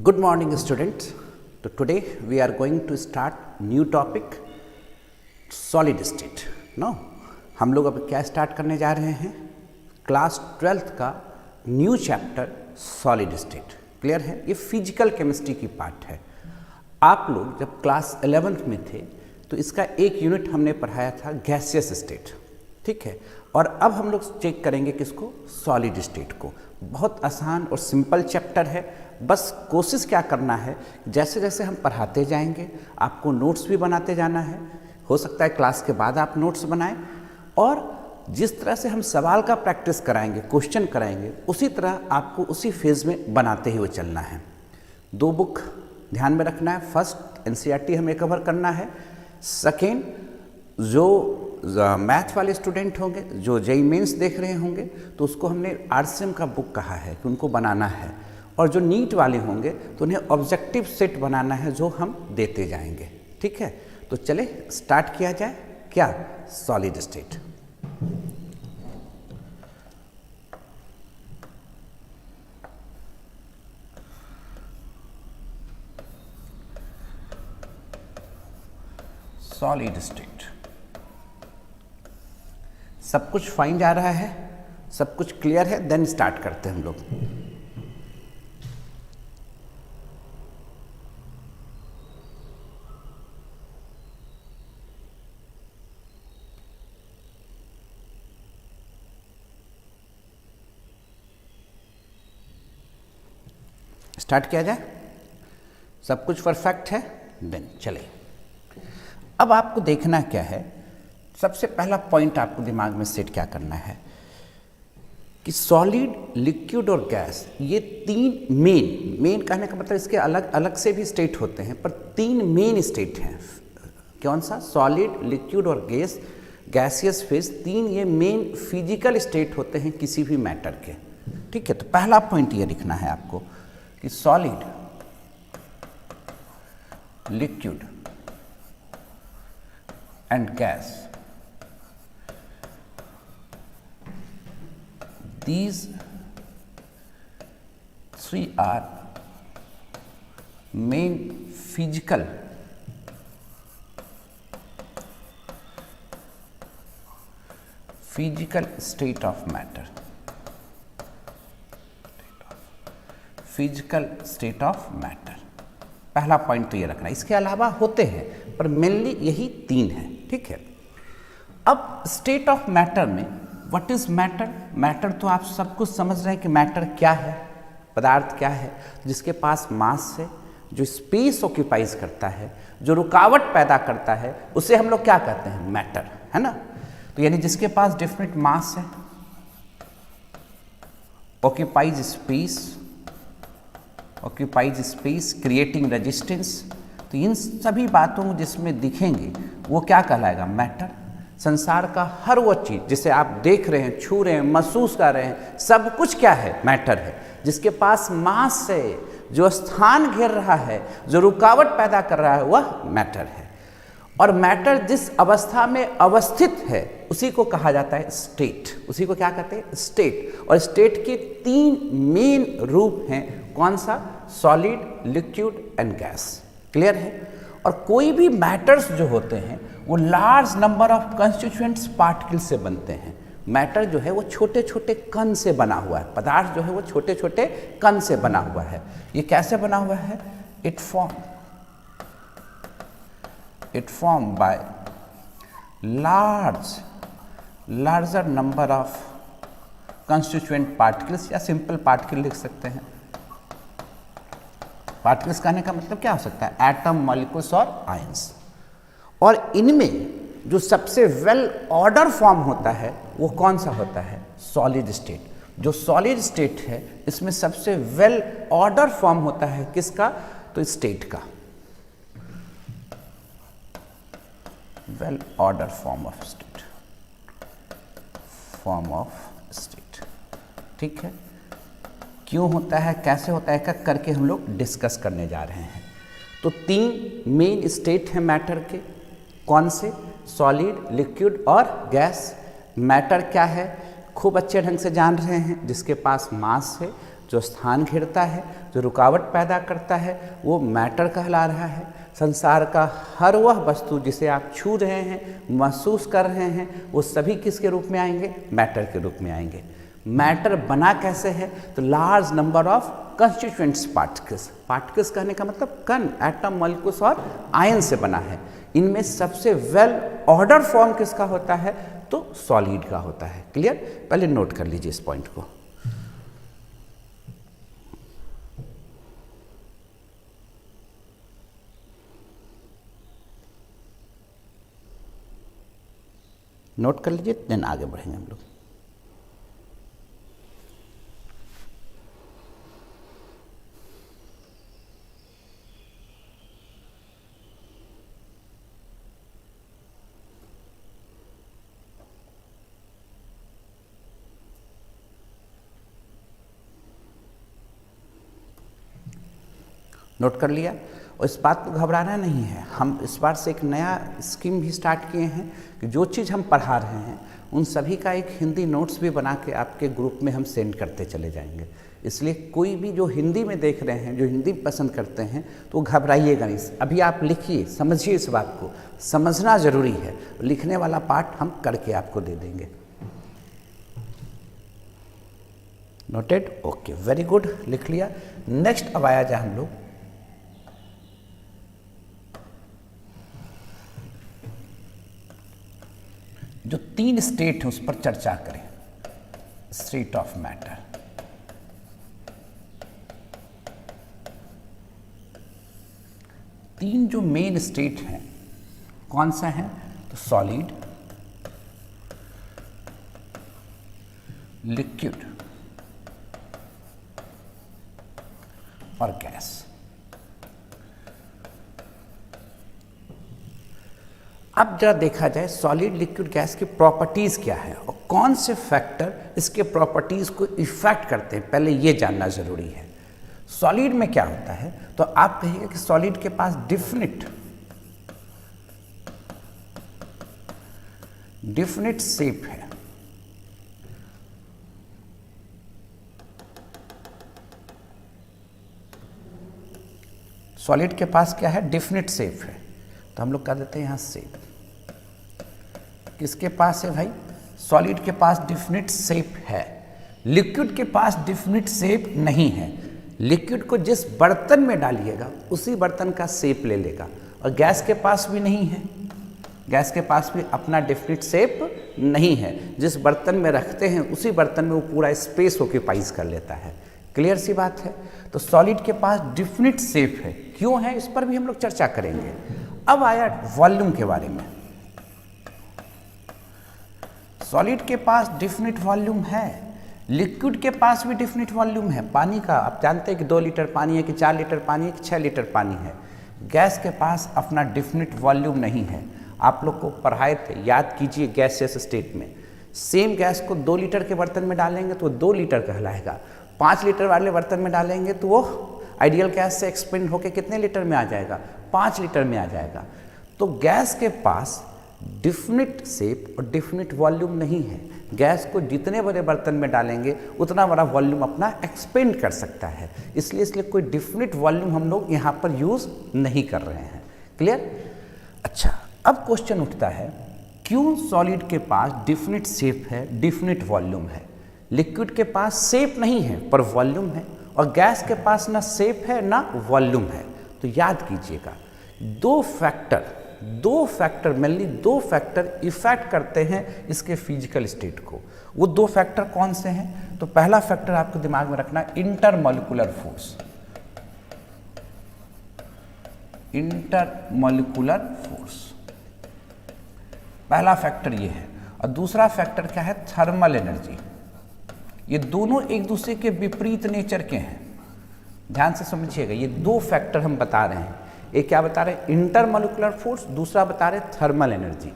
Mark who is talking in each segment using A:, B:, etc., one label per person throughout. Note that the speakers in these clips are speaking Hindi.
A: Good morning students. So today we are going to start new topic solid state. No, हम लोग अब क्या स्टार्ट करने जा रहे हैं? क्लास 12th का new chapter solid state. Clear है? ये फिजिकल केमिस्ट्री की पार्ट है. आप लोग जब क्लास 11th में थे तो इसका एक यूनिट हमने पढ़ाया था गैसियस स्टेट. ठीक है, और अब हम लोग चेक करेंगे किसको? सॉलिड स्टेट को. बहुत आसान और सिंपल चैप्टर है. बस कोशिश क्या करना है, जैसे जैसे हम पढ़ाते जाएंगे आपको नोट्स भी बनाते जाना है. हो सकता है क्लास के बाद आप नोट्स बनाएं, और जिस तरह से हम सवाल का प्रैक्टिस कराएंगे, क्वेश्चन कराएंगे, उसी तरह आपको उसी फेज में बनाते हुए चलना है. 2 बुक ध्यान में रखना है. फर्स्ट एनसीईआरटी हमें कवर करना है. सेकेंड, जो मैथ वाले स्टूडेंट होंगे, जो जेईई मेंस देख रहे होंगे, तो उसको हमने आरसीएम का बुक कहा है कि उनको बनाना है. और जो नीट वाले होंगे तो उन्हें ऑब्जेक्टिव सेट बनाना है जो हम देते जाएंगे. ठीक है, तो चले स्टार्ट किया जाए. क्या? Solid state. Solid state. सब कुछ फाइन जा रहा है, सब कुछ क्लियर है? देन स्टार्ट करते हैं हम लोग. स्टार्ट किया जाए. सब कुछ परफेक्ट है? देन चले. अब आपको देखना क्या है, सबसे पहला पॉइंट आपको दिमाग में सेट क्या करना है कि सॉलिड, लिक्विड और गैस, ये 3 मेन कहने का मतलब इसके अलग अलग से भी स्टेट होते हैं, पर 3 मेन स्टेट हैं. कौन सा? सॉलिड, लिक्विड और गैसियस फेज. 3 ये मेन फिजिकल स्टेट होते हैं किसी भी मैटर के. ठीक है, तो पहला पॉइंट ये लिखना है आपको कि solid, liquid and gas, these 3 are main physical state of matter. Physical state of matter. पहला पॉइंट तो ये रखना. इसके अलावा होते हैं पर मेनली यही 3 हैं. ठीक है, अब स्टेट ऑफ मैटर में व्हाट इज मैटर? मैटर तो आप सब कुछ समझ रहे हैं कि मैटर क्या है, पदार्थ क्या है, जिसके पास मास है, जो स्पेस ऑक्यूपाइज करता है, जो रुकावट पैदा करता है, उसे हम लोग क्या कहते हैं? मैटर, है ना. तो यानी जिसके पास डिफरेंट मास है, ऑक्यूपाइज स्पेस, क्रिएटिंग रेजिस्टेंस. तो इन सभी बातों को जिसमें दिखेंगे वो क्या कहलाएगा? मैटर. संसार का हर वो चीज़ जिसे आप देख रहे हैं, छू रहे हैं, महसूस कर रहे हैं, सब कुछ क्या है? मैटर है. जिसके पास मास है, जो स्थान घेर रहा है, जो रुकावट पैदा कर रहा है, वह मैटर है. और मैटर जिस अवस्था में अवस्थित है उसी को कहा जाता है स्टेट. उसी को क्या कहते हैं? स्टेट. और स्टेट के 3 मेन रूप हैं. कौन सा? Solid, liquid and gas. Clear है? और कोई भी मैटर्स जो होते हैं वो large number of constituents particle से बनते हैं. मैटर जो है वो छोटे छोटे कण से बना हुआ है. पदार्थ जो है वो छोटे छोटे कण से बना हुआ है. ये कैसे बना हुआ है? It form by larger number of constituent particles, या सिंपल पार्टिकल लिख सकते हैं. पार्टिकल्स कहने का मतलब क्या हो सकता है? एटम, मॉलिक्यूल्स और आयंस. और इनमें जो सबसे वेल ऑर्डर फॉर्म होता है वो कौन सा होता है? Solid state. जो सॉलिड स्टेट है इसमें सबसे वेल ऑर्डर फॉर्म होता है किसका? तो स्टेट का. Well order form of state. ठीक है, क्यों होता है, कैसे होता है, करके हम लोग डिस्कस करने जा रहे हैं. तो 3 मेन स्टेट हैं मैटर के. कौन से? सॉलिड, लिक्विड और गैस. मैटर क्या है? खूब अच्छे ढंग से जान रहे हैं. जिसके पास मास है, जो स्थान घेरता है, जो रुकावट पैदा करता है, वो मैटर कहला रहा है। संसार का हर वह वस्तु जिसे आप छू रहे हैं, महसूस कर रहे हैं, वो सभी किसके रूप में आएंगे? मैटर के रूप में आएंगे। मैटर बना कैसे है? तो large number of constituents particles. Particles कहने का मतलब कण, एटम, मॉलिक्यूल्स और आयन से बना है। इनमें सबसे वेल ऑर्डर फॉर्म किसका होता है? तो सॉलिड का होता है। क्लियर? पहले नोट कर लीजिए इस पॉइंट को। नोट कर लीजिए, देन आगे बढ़ेंगे हम लोग। नोट कर लिया। और इस बात को घबराना नहीं है, हम इस बार से एक नया स्कीम भी स्टार्ट किए हैं कि जो चीज़ हम पढ़ा रहे हैं उन सभी का एक हिंदी नोट्स भी बना के आपके ग्रुप में हम सेंड करते चले जाएंगे। इसलिए कोई भी जो हिंदी में देख रहे हैं, जो हिंदी पसंद करते हैं, तो घबराइएगा नहीं। अभी आप लिखिए, समझिए, इस बात को समझना ज़रूरी है। लिखने वाला पार्ट हम करके आपको दे देंगे। नोटेड? ओके, वेरी गुड, लिख लिया। नेक्स्ट अब आया जाए हम लोग जो 3 स्टेट है उस पर चर्चा करें। State of matter. तीन जो मेन स्टेट हैं कौन सा है? तो सॉलिड, लिक्विड और गैस। अब जरा देखा जाए सॉलिड, लिक्विड, गैस की प्रॉपर्टीज़ क्या है और कौन से फैक्टर इसके प्रॉपर्टीज़ को इफेक्ट करते हैं, पहले ये जानना ज़रूरी है। सॉलिड में क्या होता है? तो आप कहिएगा कि सॉलिड के पास डिफिनिट शेप है। सॉलिड के पास क्या है? डिफिनिट शेप है। तो हम लोग कह देते हैं यहाँ शेप। किसके पास है भाई? सॉलिड के पास डिफिनिट शेप है। लिक्विड के पास डिफिनिट शेप नहीं है। लिक्विड को जिस बर्तन में डालिएगा उसी बर्तन का शेप ले लेगा। और गैस के पास भी नहीं है। गैस के पास भी अपना डिफिनिट शेप नहीं है। जिस बर्तन में रखते हैं उसी बर्तन में वो पूरा स्पेस ऑक्यूपाइज कर लेता है। क्लियर सी बात है? तो सॉलिड के पास डिफिनिट शेप है। क्यों है, इस पर भी हम लोग चर्चा करेंगे। अब आया वॉल्यूम के बारे में। सॉलिड के पास डिफिनिट वॉल्यूम है, लिक्विड के पास भी डिफिनिट वॉल्यूम है। पानी का आप जानते हैं कि 2 लीटर पानी है कि 4 लीटर पानी है कि 6 लीटर पानी है। गैस के पास अपना डिफिनिट वॉल्यूम नहीं है। आप लोग को पढ़ाए थे, याद कीजिए, गैसियस स्टेट में सेम गैस को 2 लीटर के बर्तन में डालेंगे तो 2 लीटर कहलाएगा। 5 लीटर वाले बर्तन में डालेंगे तो वो आइडियल गैस से एक्सपेंड होकर कितने लीटर में आ जाएगा? 5 लीटर में आ जाएगा। तो गैस के पास डिफिनिट शेप और डिफिनिट वॉल्यूम नहीं है। गैस को जितने बड़े बर्तन में डालेंगे उतना बड़ा वॉल्यूम अपना एक्सपेंड कर सकता है। इसलिए कोई डिफिनिट वॉल्यूम हम लोग यहाँ पर यूज़ नहीं कर रहे हैं। क्लियर? अच्छा, अब क्वेश्चन उठता है, क्यों सॉलिड के पास डिफिनिट शेप है, डिफिनिट वॉल्यूम है, लिक्विड के पास शेप नहीं है पर वॉल्यूम है, और गैस के पास ना शेप है ना वॉल्यूम है? तो याद कीजिएगा, दो फैक्टर मेनली दो फैक्टर इफेक्ट करते हैं इसके फिजिकल स्टेट को। वो 2 फैक्टर कौन से हैं? तो पहला फैक्टर आपको दिमाग में रखना, इंटरमॉलिक्यूलर फोर्स। इंटरमॉलिक्यूलर फोर्स पहला फैक्टर ये है। और दूसरा फैक्टर क्या है? Thermal energy. ये दोनों एक दूसरे के विपरीत नेचर के हैं। ध्यान से समझिएगा, ये 2 फैक्टर हम बता रहे हैं। एक क्या बता रहे हैं? इंटरमॉलिक्यूलर फोर्स, दूसरा बता रहे थर्मल एनर्जी।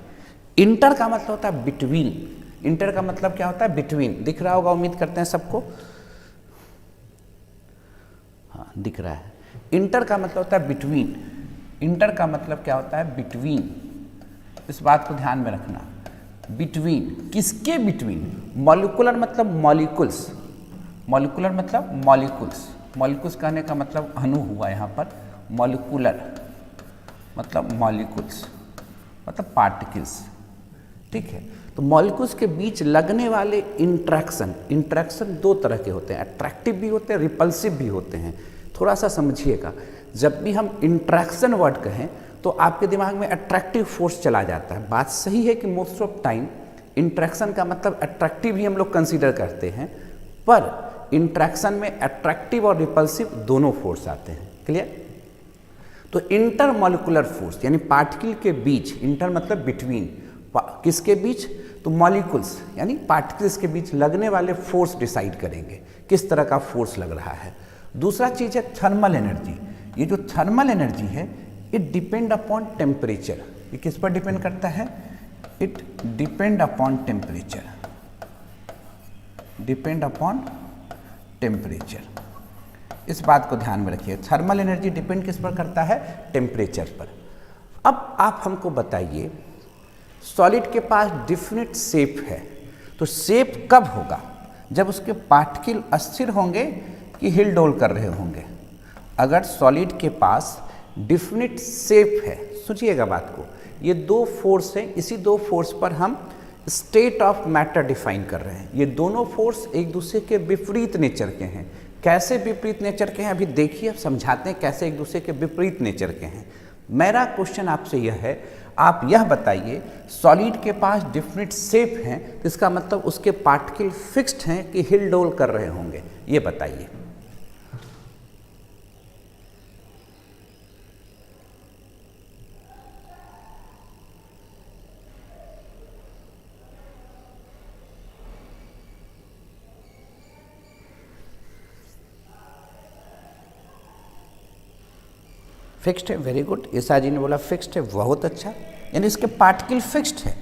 A: इंटर का मतलब होता है बिटवीन। इंटर का मतलब क्या होता है? बिटवीन। दिख रहा होगा, उम्मीद करते हैं सबको। हाँ, दिख रहा है। इंटर का मतलब होता है बिटवीन। इंटर का मतलब क्या होता है? बिटवीन। इस बात को ध्यान में रखना। बिटवीन, किसके बिटवीन? मॉलिक्यूलर मतलब मॉलिक्यूल्स। मॉलिकुलर मतलब मॉलिक्यूल्स, मॉलिक्यूल्स कहने का मतलब अणु हुआ यहाँ पर, मॉलिकुलर मतलब मॉलिक्यूल्स मतलब पार्टिकल्स, ठीक है। तो मॉलिक्यूल्स के बीच लगने वाले इंट्रैक्शन दो तरह के होते हैं, अट्रैक्टिव भी होते हैं, रिपल्सिव भी होते हैं। थोड़ा सा समझिएगा, जब भी हम इंट्रैक्शन वर्ड कहें तो आपके दिमाग में अट्रैक्टिव फोर्स चला जाता है। बात सही है कि मोस्ट ऑफ टाइम इंट्रैक्शन का मतलब अट्रैक्टिव ही हम लोग कंसीडर करते हैं, पर इंट्रैक्शन में अट्रैक्टिव और रिपल्सिव दोनों फोर्स आते हैं। क्लियर? तो इंटरमॉलिकुलर फोर्स यानी पार्टिकल के बीच, इंटर मतलब बिटवीन, किसके बीच? तो मॉलिक्यूल्स यानी पार्टिकल्स के बीच लगने वाले फोर्स डिसाइड करेंगे किस तरह का फोर्स लग रहा है। दूसरा चीज है थर्मल एनर्जी। ये जो थर्मल एनर्जी है इट डिपेंड अपॉन टेम्परेचर। ये किस पर डिपेंड करता है? It depend upon temperature, depend upon temperature. इस बात को ध्यान में रखिए, थर्मल एनर्जी डिपेंड किस पर करता है? टेम्परेचर पर। अब आप हमको बताइए, सॉलिड के पास डिफिनिट शेप है, तो शेप कब होगा? जब उसके पार्टिकल अस्थिर होंगे कि हिल डोल कर रहे होंगे। अगर सॉलिड के पास डिफिनिट शेप है, सोचिएगा बात को, ये दो फोर्स हैं, इसी दो फोर्स पर हम स्टेट ऑफ मैटर डिफाइन कर रहे हैं। ये दोनों फोर्स एक दूसरे के विपरीत नेचर के हैं। कैसे विपरीत नेचर के हैं अभी देखिए, समझाते हैं कैसे एक दूसरे के विपरीत नेचर के हैं। मेरा क्वेश्चन आपसे यह है, आप यह बताइए, सॉलिड के पास डिफरेंट शेप हैं तो इसका मतलब उसके पार्टिकल फिक्स्ड हैं कि हिल डोल कर रहे होंगे, ये बताइए। फिक्स्ड है, वेरी गुड। ईसा जी ने बोला फिक्स्ड है, बहुत अच्छा। यानी इसके पार्टिकल फिक्स्ड है,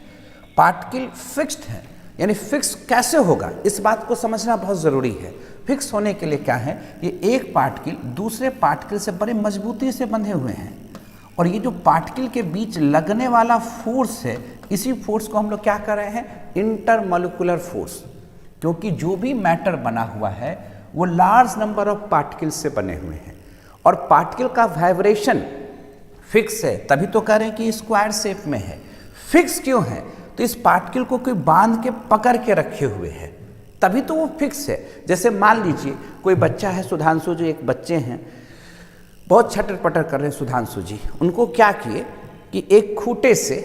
A: पार्टिकल फिक्स्ड है। यानी फिक्स कैसे होगा, इस बात को समझना बहुत ज़रूरी है। फिक्स होने के लिए क्या है, ये एक पार्टिकल दूसरे पार्टिकल से बड़े मजबूती से बंधे हुए हैं, और ये जो पार्टिकल के बीच लगने वाला फोर्स है, इसी फोर्स को हम लोग क्या कर रहे हैं? Intermolecular force. क्योंकि जो भी मैटर बना हुआ है वो लार्ज नंबर ऑफ पार्टिकल्स से बने हुए हैं, और पार्टिकल का वाइब्रेशन फिक्स है, तभी तो कह रहे हैं कि स्क्वायर शेप में है। फिक्स क्यों है? तो इस पार्टिकल को कोई बांध के पकड़ के रखे हुए है, तभी तो वो फिक्स है। जैसे मान लीजिए कोई बच्चा है, सुधांशु जी एक बच्चे हैं, बहुत छटर पटर कर रहे हैं सुधांशु जी। उनको क्या किए कि एक खूंटे से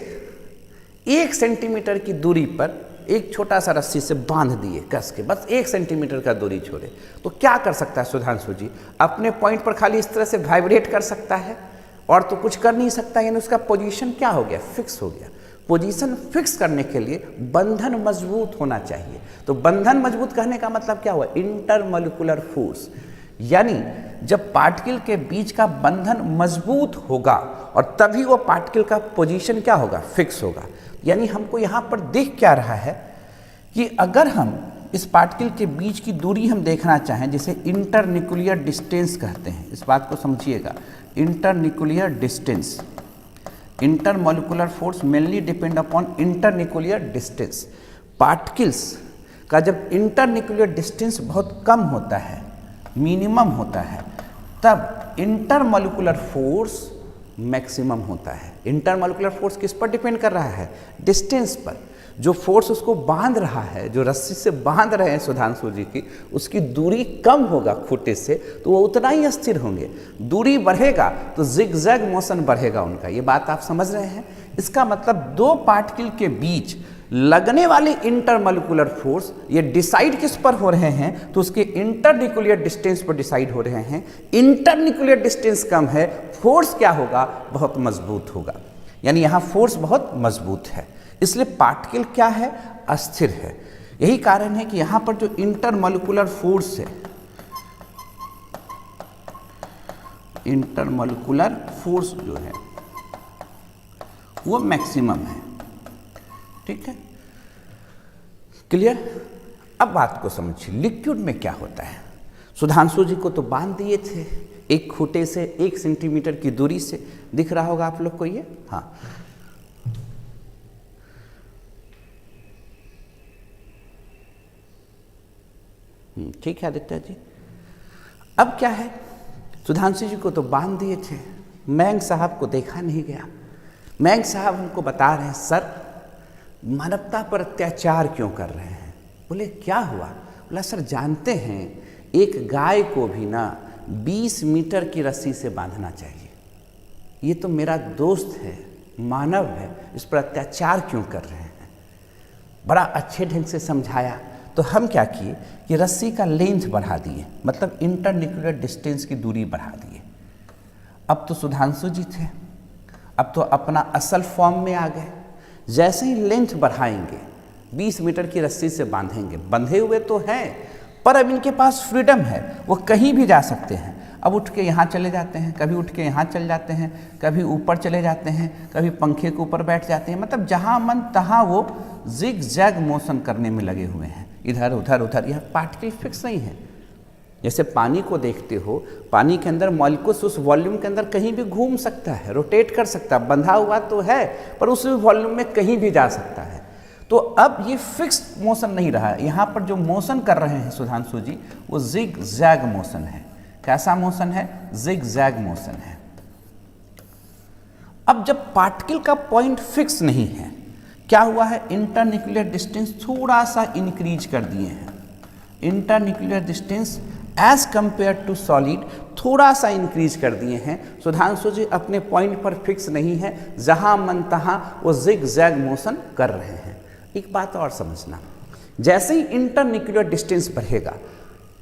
A: 1 सेंटीमीटर की दूरी पर एक छोटा सा रस्सी से बांध दिए कस के, बस 1 सेंटीमीटर का दूरी छोड़े, तो क्या कर सकता है सुधांशु जी? अपने पॉइंट पर खाली इस तरह से वाइब्रेट कर सकता है, और तो कुछ कर नहीं सकता। यानी उसका पोजीशन क्या हो गया? फिक्स हो गया। पोजीशन फिक्स करने के लिए बंधन मजबूत होना चाहिए। तो बंधन मजबूत कहने का मतलब क्या हुआ? Intermolecular force. यानी जब पार्टिकल के बीच का बंधन मजबूत होगा और तभी वो पार्टिकल का पोजीशन क्या होगा? फिक्स होगा। यानी हमको यहाँ पर दिख क्या रहा है कि अगर हम इस पार्टिकल के बीच की दूरी हम देखना चाहें, जिसे इंटरन्यूक्लियर डिस्टेंस कहते हैं, इस बात को समझिएगा, internuclear distance. Intermolecular force mainly depend upon internuclear distance. Particles का जब इंटरन्यूक्लियर डिस्टेंस बहुत कम होता है, मिनिमम होता है, तब इंटरमॉलिक्यूलर फोर्स मैक्सिमम होता है। इंटरमॉलिक्यूलर फोर्स किस पर डिपेंड कर रहा है? डिस्टेंस पर। जो फोर्स उसको बांध रहा है, जो रस्सी से बांध रहे हैं सुधांशु जी की, उसकी दूरी कम होगा खूंटे से, तो वो उतना ही अस्थिर होंगे। दूरी बढ़ेगा तो जिगजैग मोशन बढ़ेगा उनका। ये बात आप समझ रहे हैं? इसका मतलब दो पार्टिकल के बीच लगने वाले इंटरमॉलिक्यूलर फोर्स ये डिसाइड किस पर हो रहे हैं? तो उसके इंटरन्यूक्लियर डिस्टेंस पर डिसाइड हो रहे हैं। इंटरन्यूक्लियर डिस्टेंस कम है, फोर्स क्या होगा? बहुत मजबूत होगा। यानी यहाँ फोर्स बहुत मजबूत है, इसलिए पार्टिकल क्या है? अस्थिर है। यही कारण है कि यहाँ पर जो इंटरमॉलिक्यूलर फोर्स है, इंटरमॉलिक्यूलर फोर्स जो है वो मैक्सिमम है। ठीक है, क्लियर? अब बात को समझिए, लिक्विड में क्या होता है? सुधांशु जी को तो बांध दिए थे एक खूंटे से 1 सेंटीमीटर की दूरी से, दिख रहा होगा आप लोग को ये। हाँ, ठीक है आदित्य जी। अब क्या है, सुधांशु जी को तो बांध दिए थे, मयंक साहब को देखा नहीं गया। मयंक साहब हमको बता रहे हैं सर मानवता पर अत्याचार क्यों कर रहे हैं। बोले क्या हुआ? बोला सर जानते हैं एक गाय को भी ना 20 मीटर की रस्सी से बांधना चाहिए। ये तो मेरा दोस्त है, मानव है, इस पर अत्याचार क्यों कर रहे हैं। बड़ा अच्छे ढंग से समझाया। तो हम क्या किए कि रस्सी का लेंथ बढ़ा दिए, मतलब इंटरन्यूक्लियर डिस्टेंस की दूरी बढ़ा दिए। अब तो सुधांशु जी थे, अब तो अपना असल फॉर्म में आ गए। जैसे ही लेंथ बढ़ाएंगे 20 मीटर की रस्सी से बांधेंगे, बंधे हुए तो हैं पर अब इनके पास फ्रीडम है, वो कहीं भी जा सकते हैं। अब उठ के यहाँ चले जाते हैं, कभी उठ के यहाँ चले जाते हैं, कभी ऊपर चले जाते हैं, कभी पंखे के ऊपर बैठ जाते हैं। मतलब जहाँ मन तहाँ वो जिग जैग मोशन करने में लगे हुए हैं, इधर उधर उधर। यह पार्टिकल फिक्स नहीं है। जैसे पानी को देखते हो, पानी के अंदर मॉलिक्यूल्स उस वॉल्यूम के अंदर कहीं भी घूम सकता है, रोटेट कर सकता है, बंधा हुआ तो है पर उस वॉल्यूम में कहीं भी जा सकता है। तो अब ये फिक्स्ड मोशन नहीं रहा है। यहाँ पर जो मोशन कर रहे हैं सुधांशु जी वो जिग जैग मोशन है। कैसा मोशन है? जिग जैग मोशन है। अब जब पार्टिकल का पॉइंट फिक्स नहीं है, क्या हुआ है, इंटरन्यूक्लियर डिस्टेंस थोड़ा सा इंक्रीज कर दिए हैं। Internuclear distance as compare to solid थोड़ा सा इंक्रीज कर दिए हैं। सुधांशु जी अपने पॉइंट पर फिक्स नहीं है, जहां मन तहां वो जिग जैग मोशन कर रहे हैं। एक बात और समझना, जैसे ही इंटरन्यूक्लियर डिस्टेंस बढ़ेगा,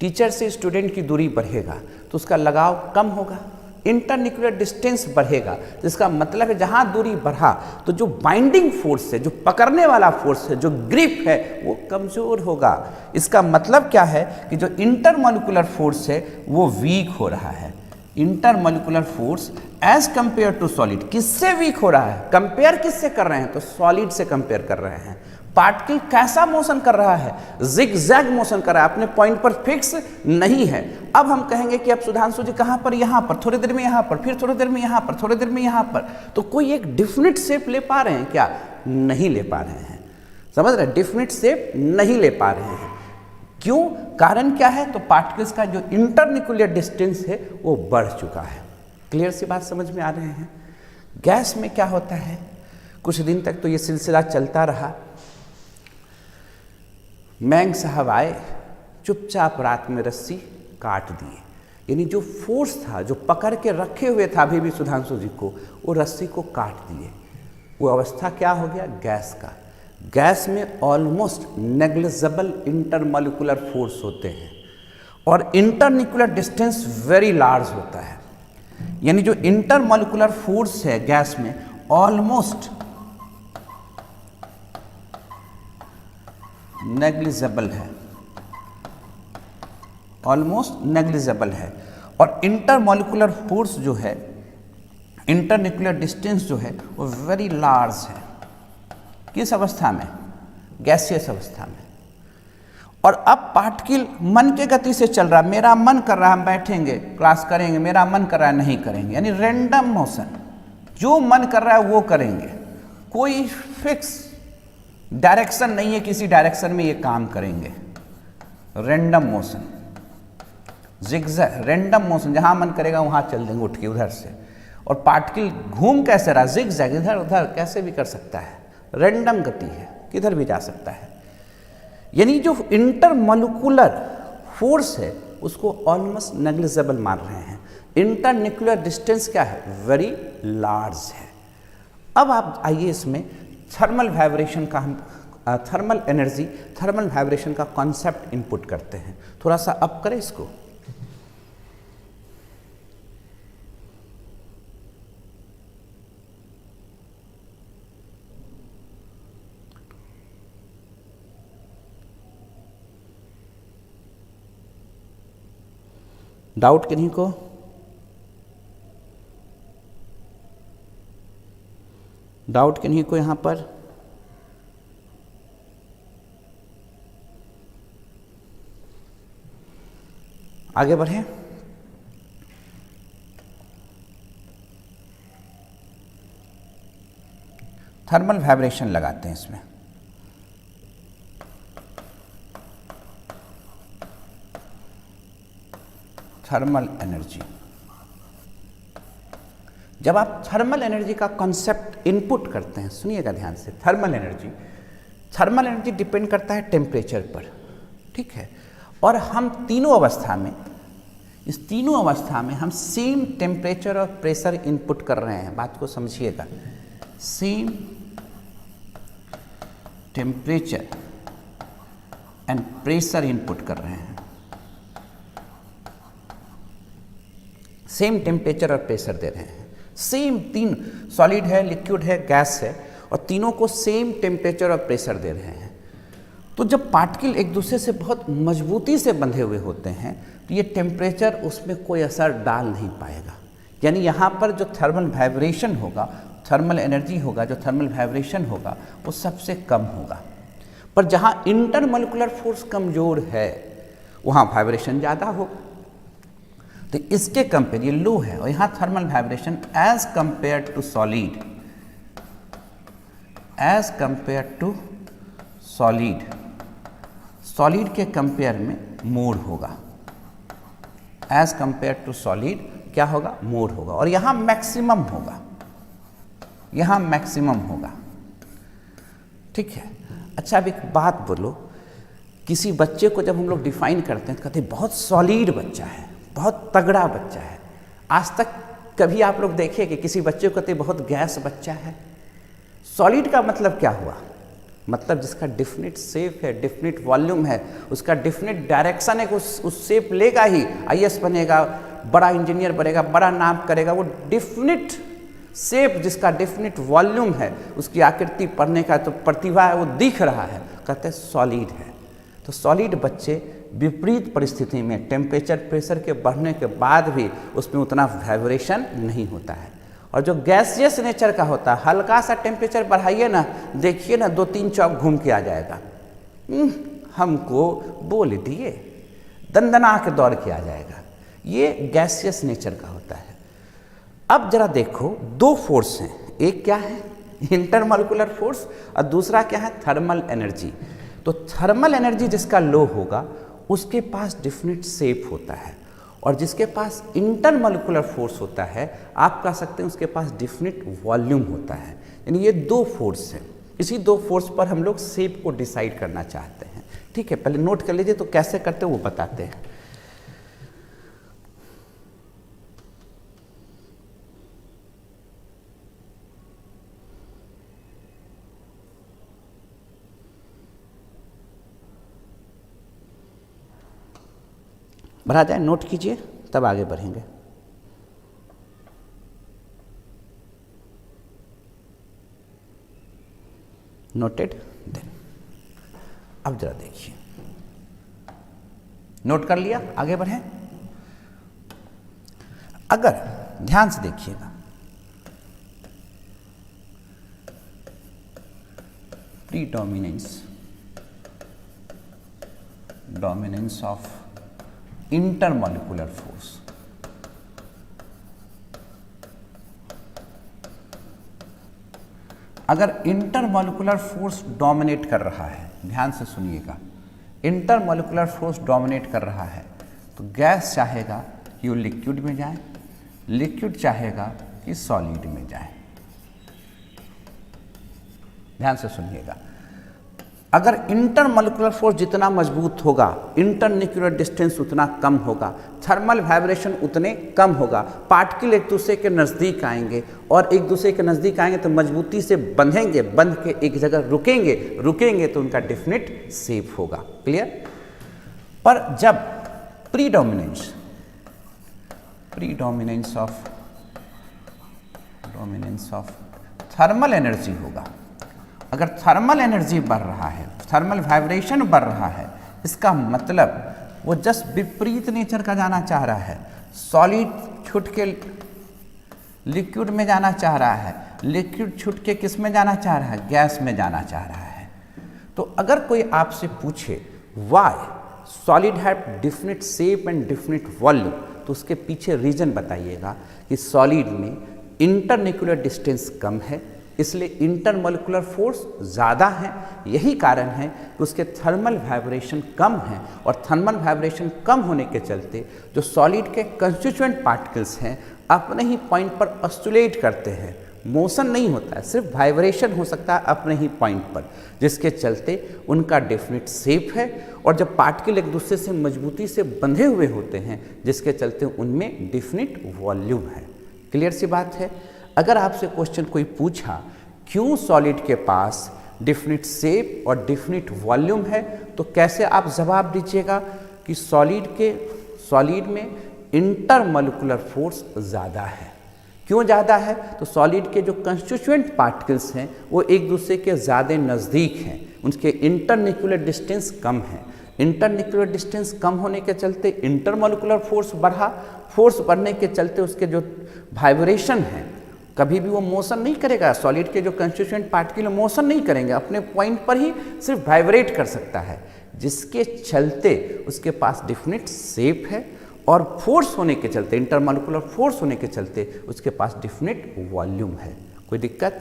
A: टीचर से स्टूडेंट की दूरी बढ़ेगा तो उसका लगाव कम होगा। इंटरन्यूक्लियर डिस्टेंस बढ़ेगा जिसका मतलब है जहाँ दूरी बढ़ा तो जो बाइंडिंग फोर्स है, जो पकड़ने वाला फोर्स है, जो ग्रिप है, वो कमज़ोर होगा। इसका मतलब क्या है कि जो इंटरमॉलिक्यूलर फोर्स है वो वीक हो रहा है। Intermolecular force as compare to solid किससे वीक हो रहा है? कंपेयर किससे कर रहे हैं? तो सॉलिड से कंपेयर कर रहे हैं। पार्टिकल कैसा मोशन कर रहा है? जिग जैग मोशन कर रहा है, अपने पॉइंट पर फिक्स नहीं है। अब हम कहेंगे कि अब सुधांशु जी कहाँ पर? यहाँ पर, थोड़ी देर में यहाँ पर, फिर थोड़ी देर में यहाँ पर, थोड़ी देर में यहाँ पर। तो कोई एक डिफिनिट शेप ले पा रहे हैं क्या? नहीं ले पा रहे हैं। समझ रहे? डिफिनिट शेप नहीं ले पा रहे हैं। क्यों? कारण क्या है? तो पार्टिकल्स का जो इंटरन्यूक्लियर डिस्टेंस है वो बढ़ चुका है। क्लियर सी बात समझ में आ रहे हैं? गैस में क्या होता है, कुछ दिन तक तो ये सिलसिला चलता रहा। मयंक साहब आए, चुपचाप रात में रस्सी काट दिए। यानी जो फोर्स था, जो पकड़ के रखे हुए था अभी भी सुधांशु जी को, वो रस्सी को काट दिए। वो अवस्था क्या हो गया? गैस का। गैस में ऑलमोस्ट नेग्लिजिबल इंटरमॉलिक्यूलर फोर्स होते हैं और इंटरन्यूक्लियर डिस्टेंस वेरी लार्ज होता है। यानी जो इंटरमॉलिक्यूलर फोर्स है गैस में ऑलमोस्ट नेग्लिजिबल है, ऑलमोस्ट नेग्लिजिबल है। और इंटरमॉलिक्यूलर फोर्स जो है, इंटरन्यूक्लियर डिस्टेंस जो है वो वेरी लार्ज है। किस अवस्था में? गैसियस अवस्था में। और अब पार्टिकल मन के गति से चल रहा, मेरा मन कर रहा हम बैठेंगे क्लास करेंगे, मेरा मन कर रहा है नहीं करेंगे, यानी रैंडम मोशन, जो मन कर रहा है वो करेंगे। कोई फिक्स डायरेक्शन नहीं है, किसी डायरेक्शन में ये काम करेंगे। Random motion, zigzag, random motion, जहां मन करेगा वहां चल देंगे उठ के उधर से। और पार्टिकल घूम कैसे रहा? जिगजैग, इधर उधर कैसे भी कर सकता है, रैंडम गति है, किधर भी जा सकता है। यानी जो इंटरमॉलिक्यूलर फोर्स है उसको ऑलमोस्ट नेग्लिजिबल मान रहे हैं। इंटरन्यूक्लियर डिस्टेंस क्या है? वेरी लार्ज है। अब आप आइए इसमें थर्मल वाइब्रेशन का हम थर्मल एनर्जी, थर्मल वाइब्रेशन का कॉन्सेप्ट इनपुट करते हैं। थोड़ा सा अप करें इसको। डाउट किन्हीं को? डाउट किन्हीं को यहां पर? आगे बढ़े। थर्मल वाइब्रेशन लगाते हैं इसमें। Thermal energy. जब आप थर्मल एनर्जी का कॉन्सेप्ट इनपुट करते हैं, सुनिएगा ध्यान से, थर्मल एनर्जी डिपेंड करता है टेम्परेचर पर, ठीक है। और हम इस तीनों अवस्था में हम सेम टेम्परेचर और प्रेशर इनपुट कर रहे हैं। बात को समझिएगा, same temperature and pressure input कर रहे हैं, सेम टेम्परेचर और प्रेशर दे रहे हैं। सेम तीन, सॉलिड है, लिक्विड है, गैस है, और तीनों को सेम टेम्परेचर और प्रेशर दे रहे हैं। तो जब पार्टिकल एक दूसरे से बहुत मजबूती से बंधे हुए होते हैं तो ये टेम्परेचर उसमें कोई असर डाल नहीं पाएगा। यानी यहाँ पर जो थर्मल वाइब्रेशन होगा, थर्मल एनर्जी होगा, जो थर्मल वाइब्रेशन होगा वो सबसे कम होगा। पर जहाँ इंटरमोलिकुलर फोर्स कमज़ोर है वहाँ वाइब्रेशन ज़्यादा होगा। तो इसके कंपेयर, ये लो है और यहाँ thermal vibration as compare to solid, as compare to solid के कंपेयर में मोर होगा। एज कंपेयर टू सॉलिड क्या होगा? मोर होगा। और यहाँ मैक्सिमम होगा, यहाँ मैक्सिमम होगा, ठीक है। अच्छा, अब एक बात बोलो, किसी बच्चे को जब हम लोग डिफाइन करते हैं तो कहते हैं बहुत सॉलिड बच्चा है, बहुत तगड़ा बच्चा है। आज तक कभी आप लोग देखे कि किसी बच्चे को कहते हैं बहुत गैस बच्चा है? सॉलिड का मतलब क्या हुआ? मतलब जिसका डिफिनिट शेप है, डिफिनिट वॉल्यूम है, उसका डिफिनिट डायरेक्शन है, उस शेप लेगा ही, आईएएस बनेगा, बड़ा इंजीनियर बनेगा, बड़ा नाम करेगा। वो डिफिनिट शेप, जिसका डिफिनिट वॉल्यूम है, उसकी आकृति पढ़ने का तो प्रतिभा है, वो दिख रहा है, कहते हैं सॉलिड है। तो सॉलिड बच्चे विपरीत परिस्थिति में टेम्परेचर प्रेशर के बढ़ने के बाद भी उसमें उतना वाइब्रेशन नहीं होता है। और जो गैसियस नेचर का होता है, हल्का सा टेम्परेचर बढ़ाइए ना, देखिए ना 2-3 चौक घूम के आ जाएगा, हमको बोल दिए, दंदना के दौड़ के आ जाएगा। ये गैसियस नेचर का होता है। अब जरा देखो, दो फोर्स हैं, एक क्या है? इंटरमोलिकुलर फोर्स, और दूसरा क्या है? Thermal energy. तो थर्मल एनर्जी जिसका लो होगा उसके पास डिफिनिट शेप होता है, और जिसके पास इंटरमोलिकुलर फोर्स होता है, आप कह सकते हैं उसके पास डिफिनिट वॉल्यूम होता है। यानी ये दो फोर्स हैं, इसी दो फोर्स पर हम लोग शेप को डिसाइड करना चाहते हैं, ठीक है। पहले नोट कर लीजिए, तो कैसे करते हैं वो बताते हैं। बढ़ा जाए, नोट कीजिए, तब आगे बढ़ेंगे। नोटेड? देन अब जरा देखिए, नोट कर लिया, आगे बढ़ें। अगर ध्यान से देखिएगा, डोमिनेंस ऑफ इंटरमोलिकुलर फोर्स, अगर इंटरमोलिकुलर फोर्स डोमिनेट कर रहा है, ध्यान से सुनिएगा, इंटरमोलिकुलर फोर्स डोमिनेट कर रहा है, तो गैस चाहेगा कि वो लिक्विड में जाए, लिक्विड चाहेगा कि सॉलिड में जाए। ध्यान से सुनिएगा, अगर इंटरमोलिकुलर फोर्स जितना मजबूत होगा, इंटरन्यूक्लियर डिस्टेंस उतना कम होगा, थर्मल वाइब्रेशन उतने कम होगा, पार्टिकल एक दूसरे के नज़दीक आएंगे, और एक दूसरे के नज़दीक आएंगे तो मजबूती से बंधेंगे, बंध के एक जगह रुकेंगे तो उनका डेफिनेट शेप होगा। क्लियर? पर जब प्रीडोमिनेंस ऑफ थर्मल एनर्जी होगा, अगर थर्मल एनर्जी बढ़ रहा है, थर्मल वाइब्रेशन बढ़ रहा है, इसका मतलब वो जस्ट विपरीत नेचर का जाना चाह रहा है। सॉलिड छूट के लिक्विड में जाना चाह रहा है, लिक्विड छूट के किस में जाना चाह रहा है? गैस में जाना चाह रहा है। तो अगर कोई आपसे पूछे why solid have definite shape and definite volume, तो उसके पीछे रीजन बताइएगा कि सॉलिड में इंटरन्यूक्लियर डिस्टेंस कम है, इसलिए इंटरमोलिकुलर फोर्स ज़्यादा है। यही कारण है कि उसके थर्मल वाइब्रेशन कम है, और थर्मल वाइब्रेशन कम होने के चलते जो सॉलिड के कंस्टिट्यूएंट पार्टिकल्स हैं अपने ही पॉइंट पर ऑस्टुलेट करते हैं। मोशन नहीं होता है, सिर्फ वाइब्रेशन हो सकता है अपने ही पॉइंट पर, जिसके चलते उनका डेफिनेट शेप है। और जब पार्टिकल एक दूसरे से मजबूती से बंधे हुए होते हैं, जिसके चलते उनमें डेफिनेट वॉल्यूम है। क्लियर सी बात है। अगर आपसे क्वेश्चन कोई पूछा क्यों सॉलिड के पास डेफिनेट शेप और डेफिनेट वॉल्यूम है, तो कैसे आप जवाब दीजिएगा कि सॉलिड में इंटरमोलिकुलर फोर्स ज़्यादा है। क्यों ज़्यादा है? तो सॉलिड के जो कंस्टिट्यूएंट पार्टिकल्स हैं वो एक दूसरे के ज़्यादा नज़दीक हैं, उनके इंटरन्यूक्लियर डिस्टेंस कम है। इंटरन्यूक्लियर डिस्टेंस कम होने के चलते इंटरमोलिकुलर फोर्स बढ़ा। फोर्स बढ़ने के चलते उसके जो वाइब्रेशन है, कभी भी वो मोशन नहीं करेगा। सॉलिड के जो कंस्टिट्यूएंट पार्टिकल मोशन नहीं करेंगे, अपने पॉइंट पर ही सिर्फ वाइब्रेट कर सकता है, जिसके चलते उसके पास डेफिनेट शेप है। और फोर्स होने के चलते, इंटरमोलिकुलर फोर्स होने के चलते उसके पास डेफिनेट वॉल्यूम है। कोई दिक्कत?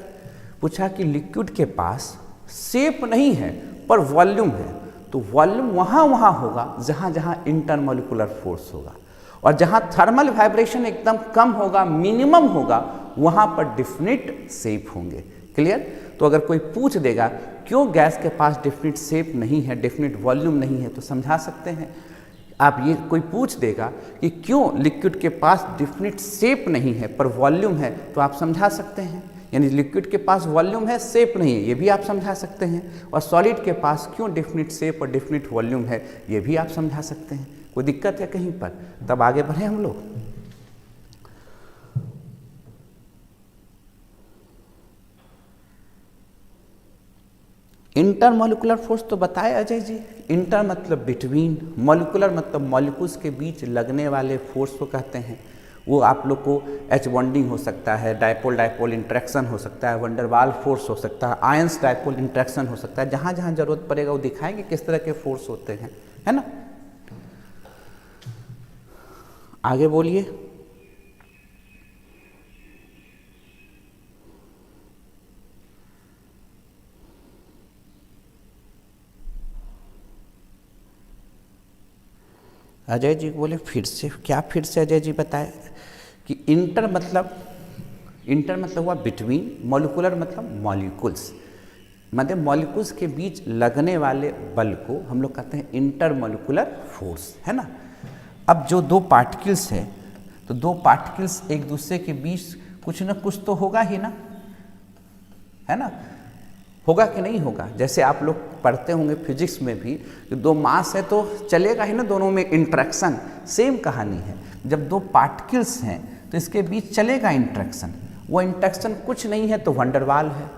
A: पूछा कि लिक्विड के पास शेप नहीं है पर वॉल्यूम है, तो वॉल्यूम वहाँ होगा जहाँ इंटरमोलिकुलर फोर्स होगा, और जहाँ थर्मल वाइब्रेशन एकदम कम होगा, मिनिमम होगा, वहाँ पर डेफिनेट शेप होंगे। क्लियर? तो अगर कोई पूछ देगा क्यों गैस के पास डेफिनेट शेप नहीं है, डेफिनेट वॉल्यूम नहीं है, तो समझा सकते हैं आप। ये कोई पूछ देगा कि क्यों लिक्विड के पास डेफिनेट शेप नहीं है पर वॉल्यूम है, तो आप समझा सकते हैं। यानी लिक्विड के पास वॉल्यूम है, शेप नहीं है, ये भी आप समझा सकते हैं। और सॉलिड के पास क्यों डेफिनेट शेप और डेफिनेट वॉल्यूम है, ये भी आप समझा सकते हैं। कोई दिक्कत है कहीं पर? तब आगे बढ़े हम लोग। इंटरमोलिकुलर फोर्स तो बताया अजय जी। इंटर मतलब बिटवीन, मोलिकुलर मतलब मॉलिक्यूल्स के बीच लगने वाले फोर्स को कहते हैं। वो आप लोग को एच बॉन्डिंग हो सकता है, डायपोल डायपोल इंट्रैक्शन हो सकता है, वंडरवाल फोर्स हो सकता है, आयंस डायपोल इंट्रैक्शन हो सकता है। जहाँ जहाँ जरूरत पड़ेगा वो दिखाएंगे किस तरह के फोर्स होते हैं, है ना। आगे बोलिए। अजय जी बोले फिर से, क्या फिर से अजय जी बताए कि इंटर मतलब हुआ बिटवीन, मॉलिकुलर मतलब मॉलिक्यूल्स, मतलब मॉलिक्यूल्स के बीच लगने वाले बल को हम लोग कहते हैं इंटरमोलिकुलर फोर्स, है ना। अब जो दो पार्टिकल्स है, तो दो पार्टिकल्स एक दूसरे के बीच कुछ ना कुछ तो होगा ही ना, है ना। होगा कि नहीं होगा? जैसे आप लोग पढ़ते होंगे फिजिक्स में भी, दो मास है तो चलेगा ही ना दोनों में इंट्रैक्शन। सेम कहानी है, जब दो पार्टिकल्स हैं तो इसके बीच चलेगा इंट्रैक्शन। वो इंट्रैक्शन कुछ नहीं है तो वंडरवाल है,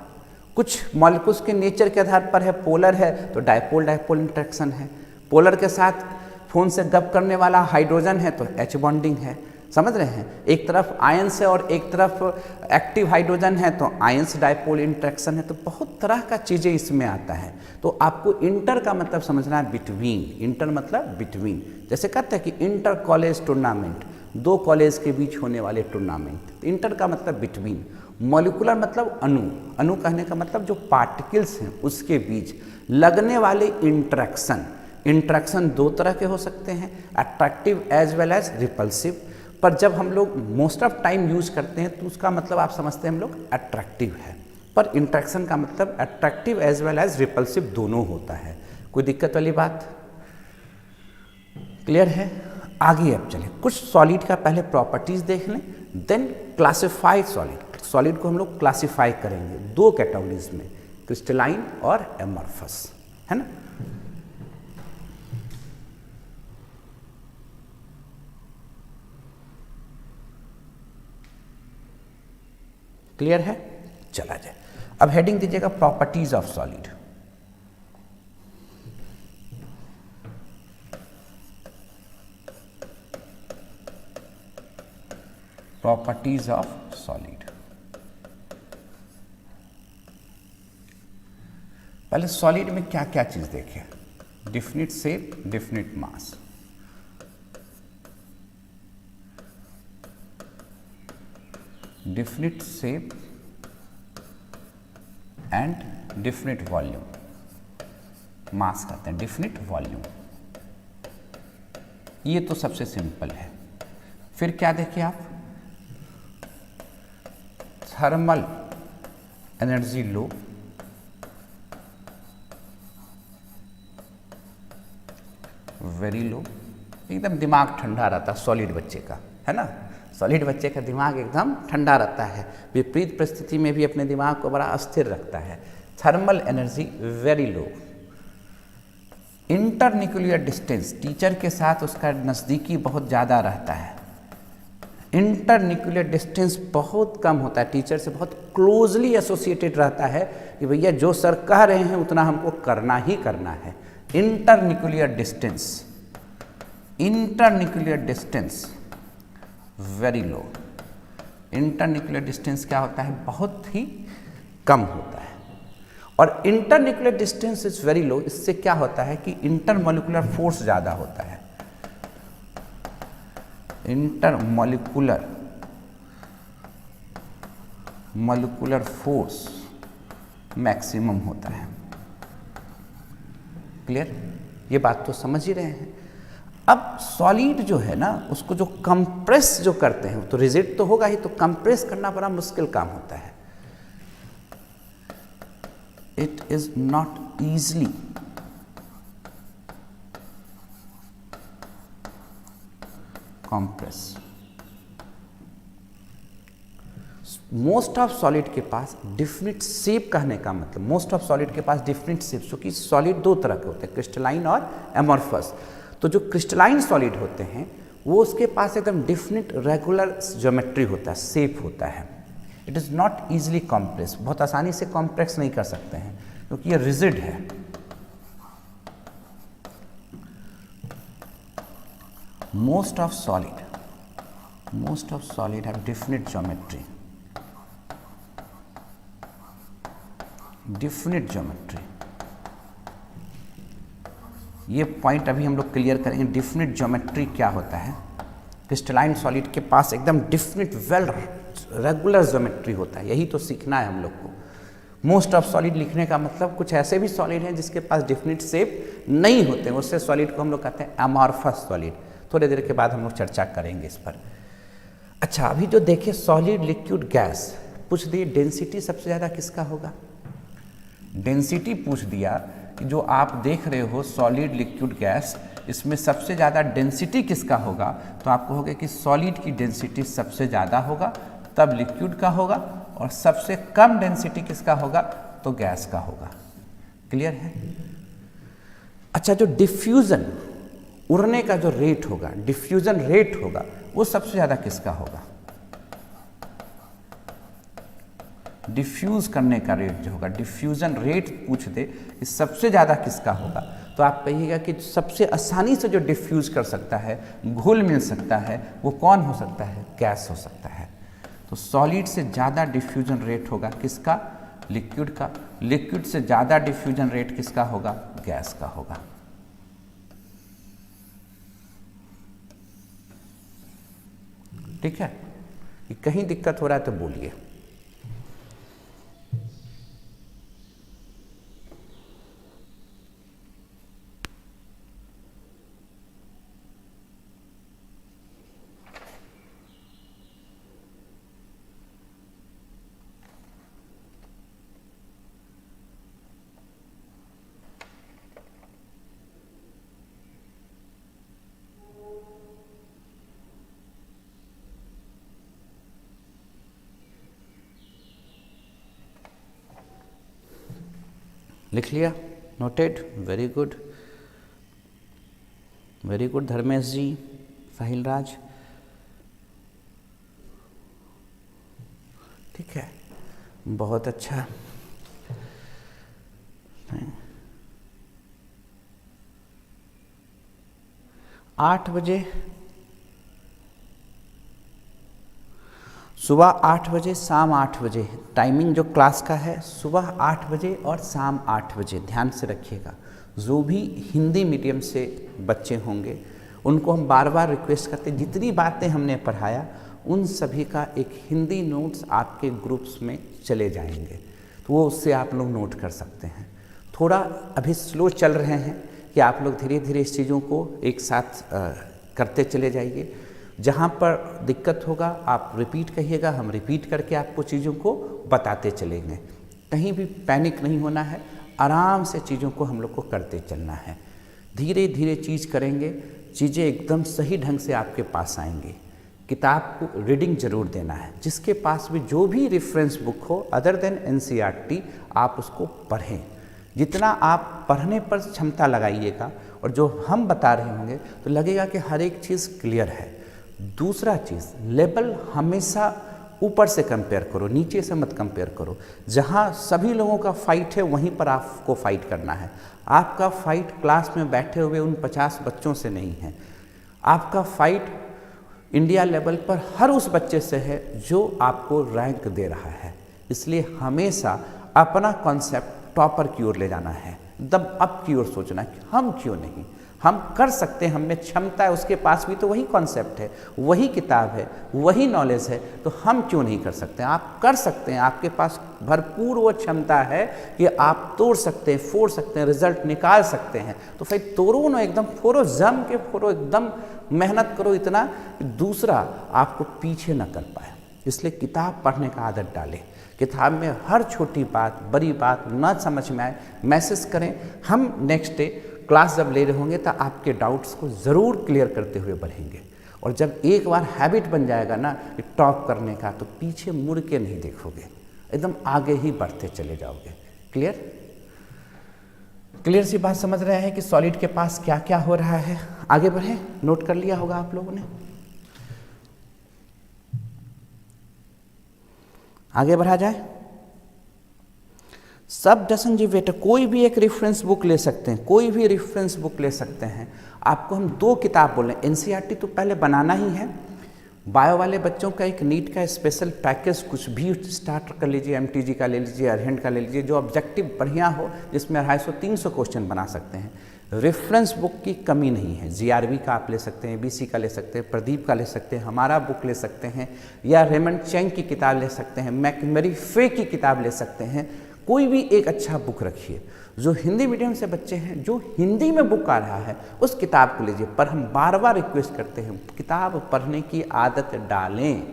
A: कुछ मॉलिक्यूल्स के नेचर के आधार पर है, पोलर है तो डायपोल डायपोल इंट्रैक्शन है, पोलर के साथ फोन से गप करने वाला हाइड्रोजन है तो एच बॉन्डिंग है। समझ रहे हैं? एक तरफ आयंस है और एक तरफ एक्टिव हाइड्रोजन है तो आयंस डायपोल इंट्रैक्शन है। तो बहुत तरह का चीज़ें इसमें आता है। तो आपको इंटर का मतलब समझना है बिटवीन। इंटर मतलब बिटवीन। जैसे कहते हैं कि इंटर कॉलेज टूर्नामेंट, दो कॉलेज के बीच होने वाले टूर्नामेंट, तो इंटर का मतलब बिटवीन। मॉलिकुलर मतलब अणु, अणु कहने का मतलब जो पार्टिकल्स हैं उसके बीच लगने वाले इंट्रैक्शन। इंट्रैक्शन दो तरह के हो सकते हैं, attractive as well as repulsive. पर जब हम लोग मोस्ट ऑफ टाइम यूज करते हैं तो उसका मतलब आप समझते हैं हम लोग अट्रैक्टिव है, पर इंट्रैक्शन का मतलब attractive as well as repulsive दोनों होता है। कोई दिक्कत वाली बात? क्लियर है? आगे अब चले, कुछ सॉलिड का पहले प्रॉपर्टीज देख लें, देन क्लासिफाई सॉलिड। सॉलिड को हम लोग क्लासिफाई करेंगे दो कैटेगरीज में, क्रिस्टलाइन और एमॉर्फस, है ना। क्लियर है? चला जाए। अब हेडिंग दीजिएगा properties of solid. Properties of solid. पहले सॉलिड में क्या क्या चीज देखें? Definite shape, definite mass, definite shape, and definite volume, mass कहते हैं डिफिनिट वॉल्यूम। ये तो सबसे सिंपल है। फिर क्या देखिए आप, thermal energy low, very low, एकदम दिमाग ठंडा रहता है सॉलिड बच्चे का, है ना। सॉलिड बच्चे का दिमाग एकदम ठंडा रहता है, विपरीत परिस्थिति में भी अपने दिमाग को बड़ा अस्थिर रखता है। Thermal energy very low. Internuclear distance, teacher के साथ उसका नज़दीकी बहुत ज़्यादा रहता है। इंटरन्यूक्लियर डिस्टेंस बहुत कम होता है, टीचर से बहुत क्लोजली एसोसिएटेड रहता है कि भैया जो सर कह रहे हैं उतना हमको करना ही करना है। Internuclear distance, internuclear distance very low. Internuclear distance क्या होता है, बहुत ही कम होता है। और internuclear distance is very low, इससे क्या होता है कि इंटरमोलिकुलर फोर्स ज़्यादा होता है। इंटरमोलिकुलर मोलिकुलर फोर्स मैक्सिमम होता है। क्लियर, ये बात तो समझ ही रहे हैं। अब सॉलिड जो है ना, उसको जो कंप्रेस जो करते हैं, तो रिजिड तो होगा ही, तो कंप्रेस करना बड़ा मुश्किल काम होता है। It is not easily compress. Most of solid के पास डिफिनिट शेप कहने का मतलब, मोस्ट ऑफ सॉलिड के पास डिफिनिट शेप, क्योंकि सॉलिड दो तरह के होते हैं, क्रिस्टलाइन और एमॉर्फस। तो जो क्रिस्टलाइन सॉलिड होते हैं वो उसके पास एकदम डिफिनिट रेगुलर ज्योमेट्री होता है, शेप होता है। It is not easily compress, बहुत आसानी से कॉम्प्रेस नहीं कर सकते हैं क्योंकि ये रिजिड है। Most of solid have definite geometry, definite geometry. ये पॉइंट अभी हम लोग क्लियर करेंगे, डिफिनिट ज्योमेट्री क्या होता है। क्रिस्टलाइन सॉलिड के पास एकदम डिफिनिट वेल रेगुलर ज्योमेट्री होता है, यही तो सीखना है हम लोग को। मोस्ट ऑफ सॉलिड लिखने का मतलब कुछ ऐसे भी सॉलिड हैं जिसके पास डिफिनिट शेप नहीं होते हैं, उससे सॉलिड को हम लोग कहते हैं अमॉर्फस सॉलिड। थोड़ी देर के बाद हम लोग चर्चा करेंगे इस पर। अच्छा, अभी जो देखिए सॉलिड, लिक्विड, गैस पूछ दिए, डेंसिटी सबसे ज़्यादा किसका होगा। डेंसिटी पूछ दिया कि जो आप देख रहे हो सॉलिड, लिक्विड, गैस, इसमें सबसे ज़्यादा डेंसिटी किसका होगा, तो आप कहोगे कि सॉलिड की डेंसिटी सबसे ज़्यादा होगा, तब लिक्विड का होगा, और सबसे कम डेंसिटी किसका होगा, तो गैस का होगा। क्लियर है। अच्छा, जो डिफ्यूजन, उड़ने का जो रेट होगा, डिफ्यूजन रेट होगा, वो सबसे ज़्यादा किसका होगा। डिफ्यूज करने का रेट जो होगा, डिफ्यूजन रेट पूछ दे कि सबसे ज़्यादा किसका होगा, तो आप कहिएगा कि सबसे आसानी से जो डिफ्यूज कर सकता है, घुल मिल सकता है, वो कौन हो सकता है, गैस हो सकता है। तो सॉलिड से ज़्यादा डिफ्यूजन रेट होगा किसका, लिक्विड का। लिक्विड से ज़्यादा डिफ्यूजन रेट किसका होगा, गैस का होगा। ठीक है, कि कहीं दिक्कत हो रहा है तो बोलिए। लिख लिया, noted, very good, very good Dharmesh ji, Sahil Raj. ठीक है, बहुत अच्छा। 8 बजे, सुबह 8 बजे, शाम 8 बजे, टाइमिंग जो क्लास का है सुबह 8 बजे और शाम 8 बजे, ध्यान से रखिएगा। जो भी हिंदी मीडियम से बच्चे होंगे उनको हम बार बार रिक्वेस्ट करते हैं, जितनी बातें हमने पढ़ाया उन सभी का एक हिंदी नोट्स आपके ग्रुप्स में चले जाएंगे। तो वो उससे आप लोग नोट कर सकते हैं। थोड़ा अभी स्लो चल रहे हैं कि आप लोग धीरे धीरे इस चीज़ों को एक साथ करते चले जाइए। जहाँ पर दिक्कत होगा आप रिपीट कहिएगा, हम रिपीट करके आपको चीज़ों को बताते चलेंगे। कहीं भी पैनिक नहीं होना है, आराम से चीज़ों को हम लोग को करते चलना है। धीरे धीरे चीज़ करेंगे, चीज़ें एकदम सही ढंग से आपके पास आएंगी। किताब को रीडिंग ज़रूर देना है। जिसके पास भी जो भी रेफरेंस बुक हो अदर देन NCERT, आप उसको पढ़ें। जितना आप पढ़ने पर क्षमता लगाइएगा और जो हम बता रहे होंगे तो लगेगा कि हर एक चीज़ क्लियर है। दूसरा चीज़, लेवल हमेशा ऊपर से कंपेयर करो, नीचे से मत कंपेयर करो। जहाँ सभी लोगों का फाइट है वहीं पर आपको फाइट करना है। आपका फाइट क्लास में बैठे हुए उन 50 बच्चों से नहीं है। आपका फाइट इंडिया लेवल पर हर उस बच्चे से है जो आपको रैंक दे रहा है। इसलिए हमेशा अपना कॉन्सेप्ट टॉपर की ओर ले जाना है, एकदम अप की ओर सोचना है कि हम क्यों नहीं, हम कर सकते हैं, हम में क्षमता है। उसके पास भी तो वही कॉन्सेप्ट है, वही किताब है, वही नॉलेज है, तो हम क्यों नहीं कर सकते। आप कर सकते हैं, आपके पास भरपूर वो क्षमता है कि आप तोड़ सकते हैं, फोड़ सकते हैं, रिजल्ट निकाल सकते हैं। तो फिर तोड़ो ना, एकदम फोड़ो, जम के फोड़ो, एकदम मेहनत करो इतना कि दूसरा आपको पीछे ना कर पाए। इसलिए किताब पढ़ने का आदत डालें। किताब में हर छोटी बात, बड़ी बात ना समझ में आए, मैसेज करें। हम नेक्स्ट डे क्लास जब ले रहे होंगे तो आपके डाउट्स को ज़रूर क्लियर करते हुए बढ़ेंगे। और जब एक बार हैबिट बन जाएगा ना टॉप करने का, तो पीछे मुड़ के नहीं देखोगे, एकदम आगे ही बढ़ते चले जाओगे। क्लियर सी बात समझ रहे हैं कि सॉलिड के पास क्या क्या हो रहा है। आगे बढ़े, नोट कर लिया होगा आप लोगों ने। आगे बढ़ा जाए। सब डसन जी बेटा, कोई भी एक रेफरेंस बुक ले सकते हैं, कोई भी रेफरेंस बुक ले सकते हैं। आपको हम 2 किताब बोल रहे हैं। NCERT तो पहले बनाना ही है। बायो वाले बच्चों का एक नीट का स्पेशल पैकेज कुछ भी स्टार्ट कर लीजिए। MTG का ले लीजिए, अरहंड का ले लीजिए, जो ऑब्जेक्टिव बढ़िया हो, जिसमें 250-300 क्वेश्चन बना सकते हैं। रेफरेंस बुक की कमी नहीं है। GRV का आप ले सकते हैं, BC का ले सकते हैं, प्रदीप का ले सकते हैं, हमारा बुक ले सकते हैं, या रेमंड चैंग की किताब ले सकते हैं, मैकमरी फे की किताब ले सकते हैं। कोई भी एक अच्छा बुक रखिए। जो हिंदी मीडियम से बच्चे हैं, जो हिंदी में बुक आ रहा है, उस किताब को लीजिए। पर हम बार बार रिक्वेस्ट करते हैं, किताब पढ़ने की आदत डालें।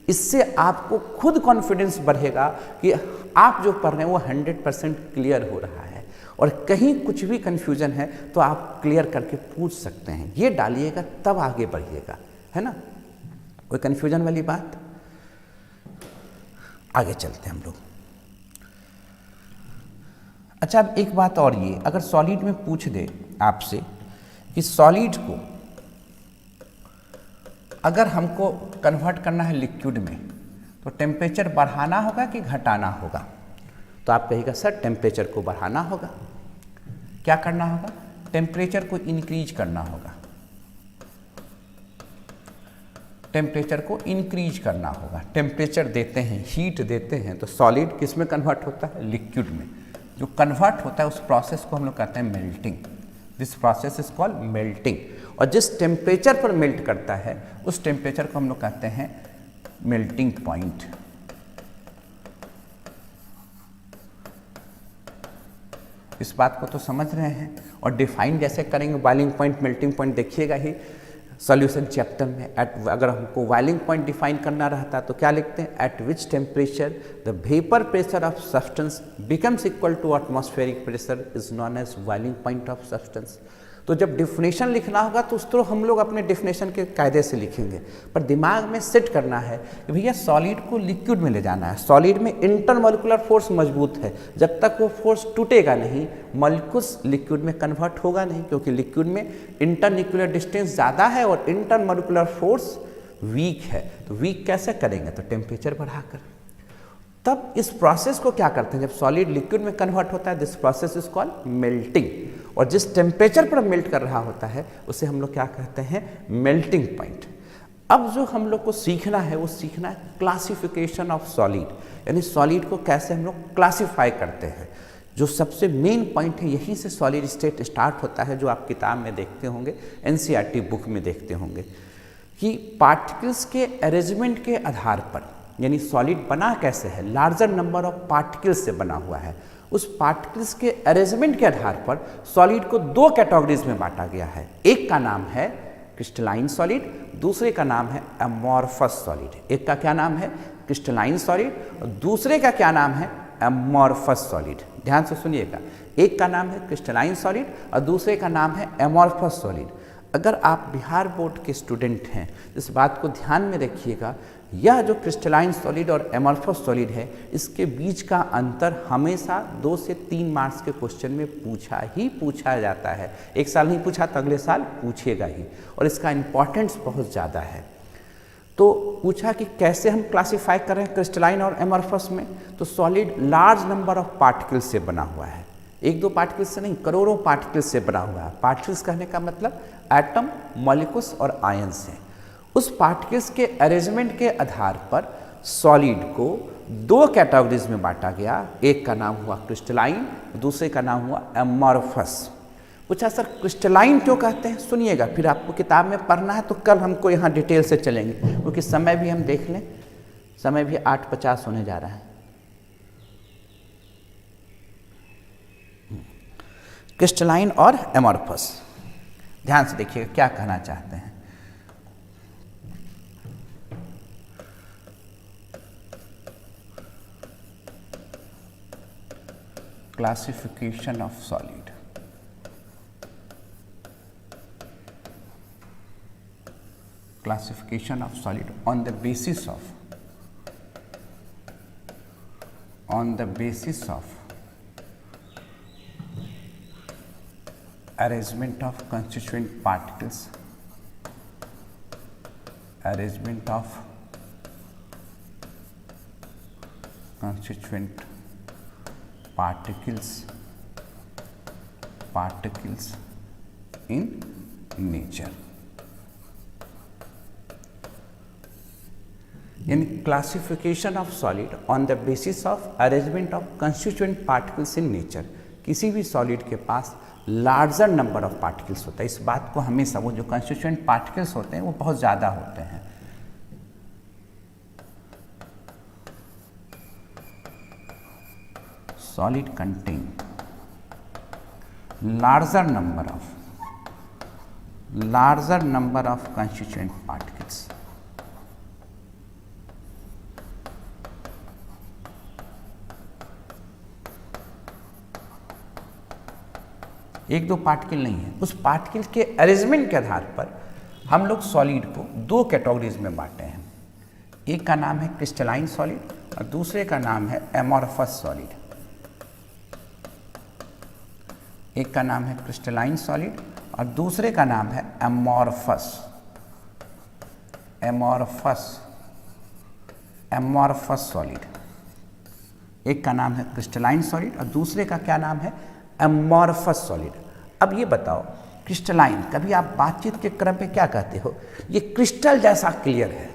A: इससे आपको खुद कॉन्फिडेंस बढ़ेगा कि आप जो पढ़ रहे हैं वो 100% क्लियर हो रहा है। और कहीं कुछ भी कन्फ्यूजन है तो आप क्लियर करके पूछ सकते हैं। ये डालिएगा तब आगे बढ़िएगा, है ना। कोई कन्फ्यूजन वाली बात। आगे चलते हैं हम लोग। अच्छा, अब एक बात और, ये अगर सॉलिड में पूछ दे आपसे कि सॉलिड को अगर हमको कन्वर्ट करना है लिक्विड में, तो टेम्परेचर बढ़ाना होगा कि घटाना होगा, तो आप कहिएगा सर टेम्परेचर को बढ़ाना होगा। क्या करना होगा? टेम्परेचर को इंक्रीज करना होगा। टेम्परेचर को इंक्रीज करना होगा। टेम्परेचर देते हैं, हीट देते हैं, तो सॉलिड किस में कन्वर्ट होता है? लिक्विड में। जो कन्वर्ट होता है उस प्रोसेस को हम लोग कहते हैं melting. This process is called melting. और जिस टेम्परेचर पर मेल्ट करता है उस टेम्परेचर को हम लोग कहते हैं मेल्टिंग पॉइंट। इस बात को तो समझ रहे हैं। और डिफाइन जैसे करेंगे, बॉइलिंग पॉइंट, मेल्टिंग पॉइंट देखिएगा ही सॉल्यूशन चैप्टर में। अगर हमको बॉइलिंग पॉइंट डिफाइन करना रहता तो क्या लिखते हैं? At which temperature the vapour pressure of substance becomes equal to atmospheric pressure is known as boiling point of substance. तो जब डिफिनेशन लिखना होगा तो उस तरह हम लोग अपने डिफिनेशन के कायदे से लिखेंगे, पर दिमाग में सेट करना है कि भैया सॉलिड को लिक्विड में ले जाना है। सॉलिड में इंटरमोलिकुलर फोर्स मजबूत है, जब तक वो फोर्स टूटेगा नहीं मॉलिक्यूल्स लिक्विड में कन्वर्ट होगा नहीं, क्योंकि लिक्विड में इंटरन्यूक्लियर डिस्टेंस ज़्यादा है और इंटरमोलिकुलर फोर्स वीक है। तो वीक कैसे करेंगे? तो टेम्परेचर बढ़ाकर। तब इस प्रोसेस को क्या करते हैं? जब सॉलिड लिक्विड में कन्वर्ट होता है, this process is called melting. और जिस टेम्परेचर पर मेल्ट कर रहा होता है उसे हम लोग क्या कहते हैं? Melting point. अब जो हम लोग को सीखना है वो सीखना है क्लासिफिकेशन ऑफ सॉलिड, यानी सॉलिड को कैसे हम लोग क्लासिफाई करते हैं। जो सबसे मेन पॉइंट है, यहीं से सॉलिड स्टेट स्टार्ट होता है, जो आप किताब में देखते होंगे, NCERT बुक में देखते होंगे कि पार्टिकल्स के अरेंजमेंट के आधार पर यानी सॉलिड बना कैसे है, लार्जर नंबर ऑफ पार्टिकल्स से बना हुआ है। उस पार्टिकल्स के अरेंजमेंट के आधार पर सॉलिड को दो कैटेगरीज में बांटा गया है। एक का नाम है क्रिस्टलाइन सॉलिड, दूसरे का नाम है एमॉर्फस सॉलिड। एक का क्या नाम है क्रिस्टलाइन सॉलिड और दूसरे का क्या नाम है एमॉर्फस सॉलिड। ध्यान से सुनिएगा, एक का नाम है क्रिस्टलाइन सॉलिड और दूसरे का नाम है एमॉर्फस सॉलिड। अगर आप बिहार बोर्ड के स्टूडेंट हैं, इस बात को ध्यान में रखिएगा, यह जो क्रिस्टलाइन सॉलिड और एमॉर्फस सॉलिड है, इसके बीच का अंतर हमेशा 2 से 3 मार्क्स के क्वेश्चन में पूछा जाता है। एक साल नहीं पूछा तो अगले साल पूछेगा ही, और इसका इम्पोर्टेंस बहुत ज़्यादा है। तो पूछा कि कैसे हम क्लासीफाई करें क्रिस्टलाइन और एमॉर्फस में, तो solid large number of particles से बना हुआ है। 1-2 पार्टिकल्स से नहीं, करोड़ों पार्टिकल्स से बना हुआ है। पार्टिकल्स कहने का मतलब एटम, मॉलिक्यूल्स और आयंस हैं। उस पार्टिकल्स के अरेंजमेंट के आधार पर सॉलिड को 2 कैटेगरीज में बांटा गया। एक का नाम हुआ क्रिस्टलाइन, दूसरे का नाम हुआ एमॉर्फस। पूछा सर क्रिस्टलाइन क्यों कहते हैं, सुनिएगा, फिर आपको किताब में पढ़ना है तो कल हमको यहाँ डिटेल से चलेंगे, क्योंकि समय भी हम देख लें, समय भी 8:50 होने जा रहा है। क्रिस्टलाइन और एमॉर्फस, ध्यान से देखिएगा क्या कहना चाहते हैं। Classification of solid, classification of solid on the basis of arrangement of constituent particles, arrangement of constituent particles in nature, यानी classification of solid on the basis of arrangement of constituent particles in nature. किसी भी सॉलिड के पास लार्जर नंबर ऑफ पार्टिकल्स होता है, इस बात को हमेशा, वो जो कंस्टिट्यूएंट पार्टिकल्स होते हैं वो बहुत ज़्यादा होते हैं। Solid contain larger number of constituent particles. एक दो पार्टिकल नहीं है, उस पार्टिकल के अरेंजमेंट के आधार पर हम लोग सॉलिड को 2 कैटेगरीज में बांटे हैं। एक का नाम है क्रिस्टलाइन सॉलिड और दूसरे का नाम है एमॉर्फस सॉलिड। एक का नाम है क्रिस्टलाइन सॉलिड और दूसरे का नाम है एमॉर्फस सॉलिड। एक का नाम है क्रिस्टलाइन सॉलिड और दूसरे का क्या नाम है एमॉर्फस सॉलिड। अब ये बताओ, क्रिस्टलाइन, कभी आप बातचीत के क्रम में क्या कहते हो, ये क्रिस्टल जैसा क्लियर है।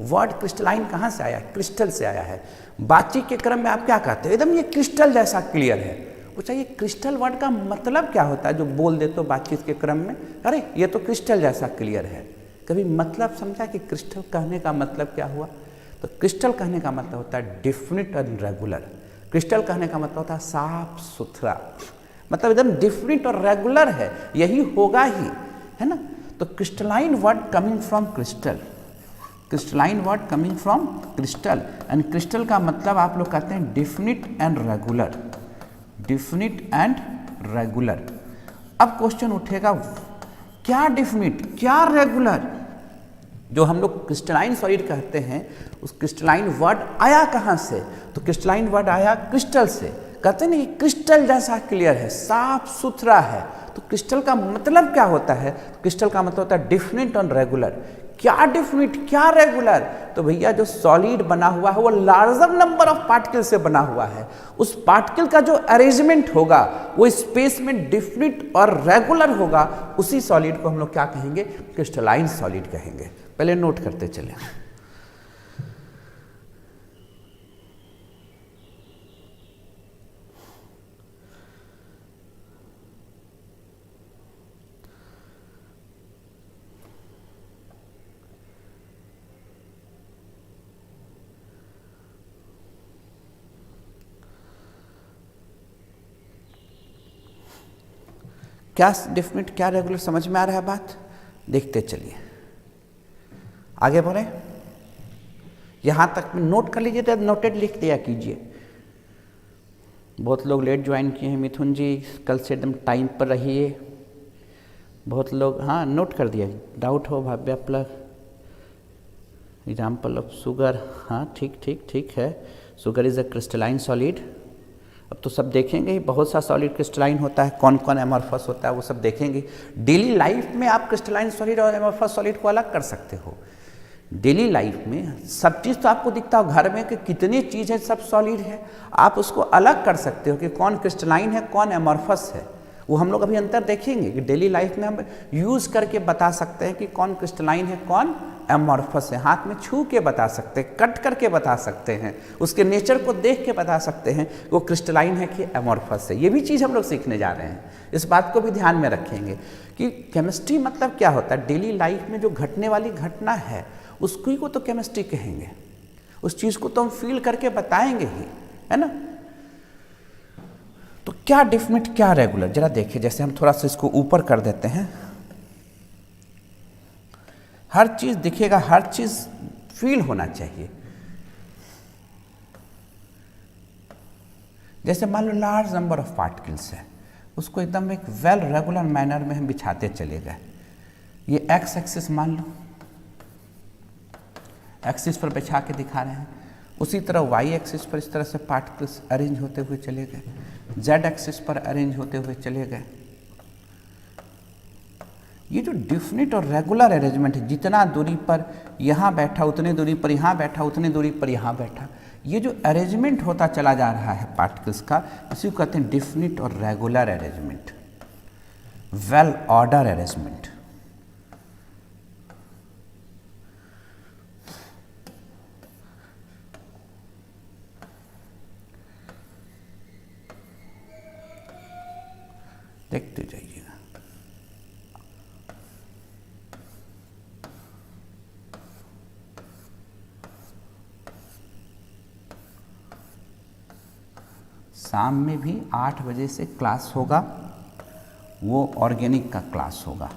A: वर्ड क्रिस्टलाइन कहाँ से आया, क्रिस्टल से आया है। बातचीत के क्रम में आप क्या कहते हो, एकदम ये क्रिस्टल जैसा क्लियर है। पूछा ये क्रिस्टल वर्ड का मतलब क्या होता है, जो बोल देते हो बातचीत के क्रम में, अरे ये तो क्रिस्टल जैसा क्लियर है। कभी मतलब समझा कि क्रिस्टल कहने का मतलब क्या हुआ? तो क्रिस्टल कहने का मतलब होता है डिफिनिट एंड रेगुलर। क्रिस्टल कहने का मतलब होता है साफ सुथरा, मतलब एकदम डिफिनिट और रेगुलर है, यही होगा ही, है ना। तो crystalline word coming from crystal, crystalline word coming from crystal, and crystal का मतलब आप लोग कहते हैं definite and regular, definite and regular. अब क्वेश्चन उठेगा, क्या डिफिनिट क्या रेगुलर? जो हम लोग क्रिस्टलाइन सॉलिड कहते हैं, उस क्रिस्टलाइन वर्ड आया कहाँ से? तो क्रिस्टलाइन वर्ड आया क्रिस्टल से। कहते हैं ना कि क्रिस्टल जैसा क्लियर है, साफ सुथरा है। तो क्रिस्टल का मतलब क्या होता है? क्रिस्टल का मतलब होता है डिफिनिट और रेगुलर। क्या डिफिनिट क्या रेगुलर? तो भैया जो सॉलिड बना हुआ है वो लार्जर नंबर ऑफ पार्टिकल से बना हुआ है। उस पार्टिकल का जो अरेंजमेंट होगा वो स्पेस में डिफिनिट और रेगुलर होगा। उसी सॉलिड को हम लोग क्या कहेंगे? क्रिस्टलाइन सॉलिड कहेंगे। पहले नोट करते चले। क्या डेफिनेट क्या रेगुलर समझ में आ रहा है बात? देखते चलिए, आगे बढ़े। यहाँ तक में नोट कर लीजिए, तो नोटेड लिख दिया कीजिए। बहुत लोग लेट ज्वाइन किए हैं, मिथुन जी कल से एकदम टाइम पर रहिए। बहुत लोग हाँ नोट कर दिया। डाउट हो Bhavya plug example of sugar, हाँ ठीक है। Sugar is a crystalline solid. अब तो सब देखेंगे ही, बहुत सा सॉलिड क्रिस्टलाइन होता है, कौन कौन एमॉर्फस होता है वो सब देखेंगे। डेली लाइफ में आप क्रिस्टलाइन सॉलिड और एमॉर्फस सॉलिड को अलग कर सकते हो। डेली लाइफ में सब चीज़ तो आपको दिखता हो घर में कि कितनी चीज़ है, सब सॉलिड है। आप उसको अलग कर सकते हो कि कौन क्रिस्टलाइन है, कौन एमॉर्फस है। वो हम लोग अभी अंतर देखेंगे कि डेली लाइफ में हम यूज़ करके बता सकते हैं कि कौन क्रिस्टलाइन है, कौन एमॉर्फस है। हाथ में छू के बता सकते हैं, कट करके बता सकते हैं, उसके नेचर को देख के बता सकते हैं वो क्रिस्टलाइन है कि एमॉर्फस है। ये भी चीज़ हम लोग सीखने जा रहे हैं, इस बात को भी ध्यान में रखेंगे कि केमिस्ट्री मतलब क्या होता है। डेली लाइफ में जो घटने वाली घटना है उसको को तो केमिस्ट्री कहेंगे, उस चीज़ को तो हम फील करके बताएंगे ही, है ना। तो क्या डेफिनेट क्या रेगुलर, जरा देखिए। जैसे हम थोड़ा सा इसको ऊपर कर देते हैं, हर चीज़ दिखेगा, हर चीज़ फील होना चाहिए। जैसे मान लो लार्ज नंबर ऑफ पार्टिकल्स है, उसको एकदम एक वेल रेगुलर मैनर में हम बिछाते चले गए। ये एक्स एक्सिस मान लो, एक्सिस पर बिछा के दिखा रहे हैं। उसी तरह वाई एक्सिस पर इस तरह से पार्टिकल्स अरेंज होते हुए चले गए, जेड एक्सिस पर अरेंज होते हुए चले गए। ये जो डिफिनिट और रेगुलर अरेंजमेंट है, जितना दूरी पर यहाँ बैठा उतनी दूरी पर यहाँ बैठा, उतनी दूरी पर यहाँ बैठा, ये जो अरेंजमेंट होता चला जा रहा है पार्टिकल्स का, इसी को कहते हैं डिफिनिट और regular arrangement, well order arrangement. देखते जाइएगा। शाम में भी 8 बजे से क्लास होगा, वो ऑर्गेनिक का क्लास होगा।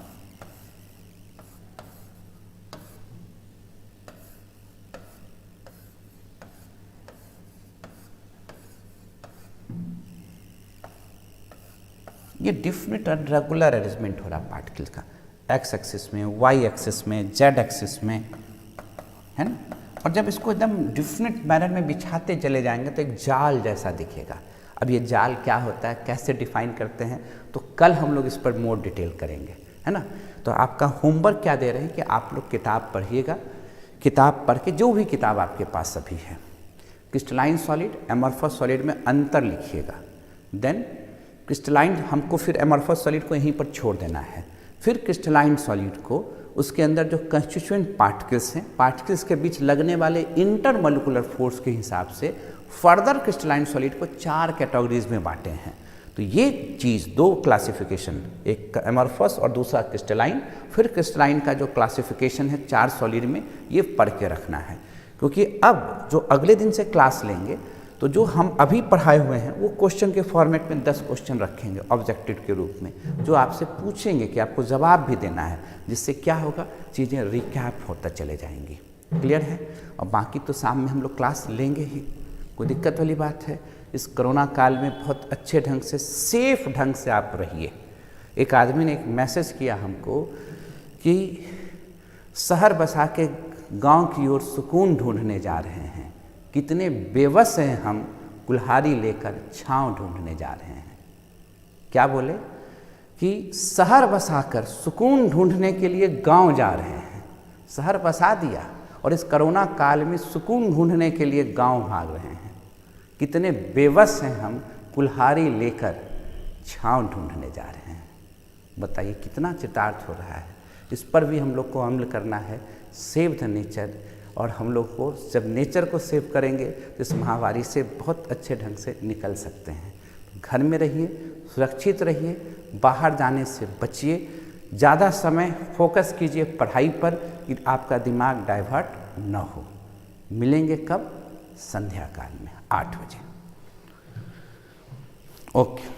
A: ये डिफिनिट और रेगुलर अरेंजमेंट हो रहा पार्टिकल्स का, एक्स एक्सिस में, वाई एक्सिस में, जेड एक्सिस में, है ना। और जब इसको एकदम डिफिनिट मैनर में बिछाते चले जाएंगे तो एक जाल जैसा दिखेगा। अब ये जाल क्या होता है, कैसे डिफाइन करते हैं, तो कल हम लोग इस पर मोर डिटेल करेंगे, है ना। तो आपका होमवर्क क्या दे रहे हैं कि आप लोग किताब पढ़िएगा, किताब पढ़ के जो भी किताब आपके पास अभी है, क्रिस्टलाइन सॉलिड एमॉर्फस सॉलिड में अंतर लिखिएगा। देन क्रिस्टलाइन हमको फिर एमॉर्फस सॉलिड को यहीं पर छोड़ देना है। फिर क्रिस्टलाइन सॉलिड को उसके अंदर जो कंस्टिट्यूएंट पार्टिकल्स हैं, पार्टिकल्स के बीच लगने वाले इंटरमोलिकुलर फोर्स के हिसाब से फर्दर क्रिस्टलाइन सॉलिड को 4 कैटेगरीज में बांटे हैं। तो ये चीज़ 2 क्लासिफिकेशन, एक एमॉर्फस और दूसरा क्रिस्टलाइन, फिर क्रिस्टलाइन का जो क्लासिफिकेशन है 4 सॉलिड में, ये पढ़ के रखना है। क्योंकि अब जो अगले दिन से क्लास लेंगे तो जो हम अभी पढ़ाए हुए हैं वो क्वेश्चन के फॉर्मेट में 10 क्वेश्चन रखेंगे ऑब्जेक्टिव के रूप में, जो आपसे पूछेंगे कि आपको जवाब भी देना है, जिससे क्या होगा, चीज़ें रिकैप होता चले जाएंगी। क्लियर है। और बाकी तो शाम में हम लोग क्लास लेंगे ही, कोई दिक्कत वाली बात है। इस कोरोना काल में बहुत अच्छे ढंग से, सेफ ढंग से आप रहिए। एक आदमी ने एक मैसेज किया हमको कि शहर बसा के गांव की ओर सुकून ढूंढने जा रहे हैं, कितने बेबस हैं हम, कुल्हाड़ी लेकर छांव ढूंढने जा रहे हैं। क्या बोले कि शहर बसाकर सुकून ढूंढने के लिए गांव जा रहे हैं। शहर बसा दिया और इस कोरोना काल में सुकून ढूंढने के लिए गांव भाग रहे हैं। कितने बेबस हैं हम, कुल्हाड़ी लेकर छांव ढूंढने जा रहे हैं। बताइए कितना चितार्थ हो रहा है। इस पर भी हम लोग को अमल करना है। Save the nature. और हम लोग को जब नेचर को सेव करेंगे तो इस महामारी से बहुत अच्छे ढंग से निकल सकते हैं। घर में रहिए, सुरक्षित रहिए, बाहर जाने से बचिए, ज़्यादा समय फोकस कीजिए पढ़ाई पर कि आपका दिमाग डाइवर्ट न हो। मिलेंगे कब? संध्या काल में 8 बजे। ओके।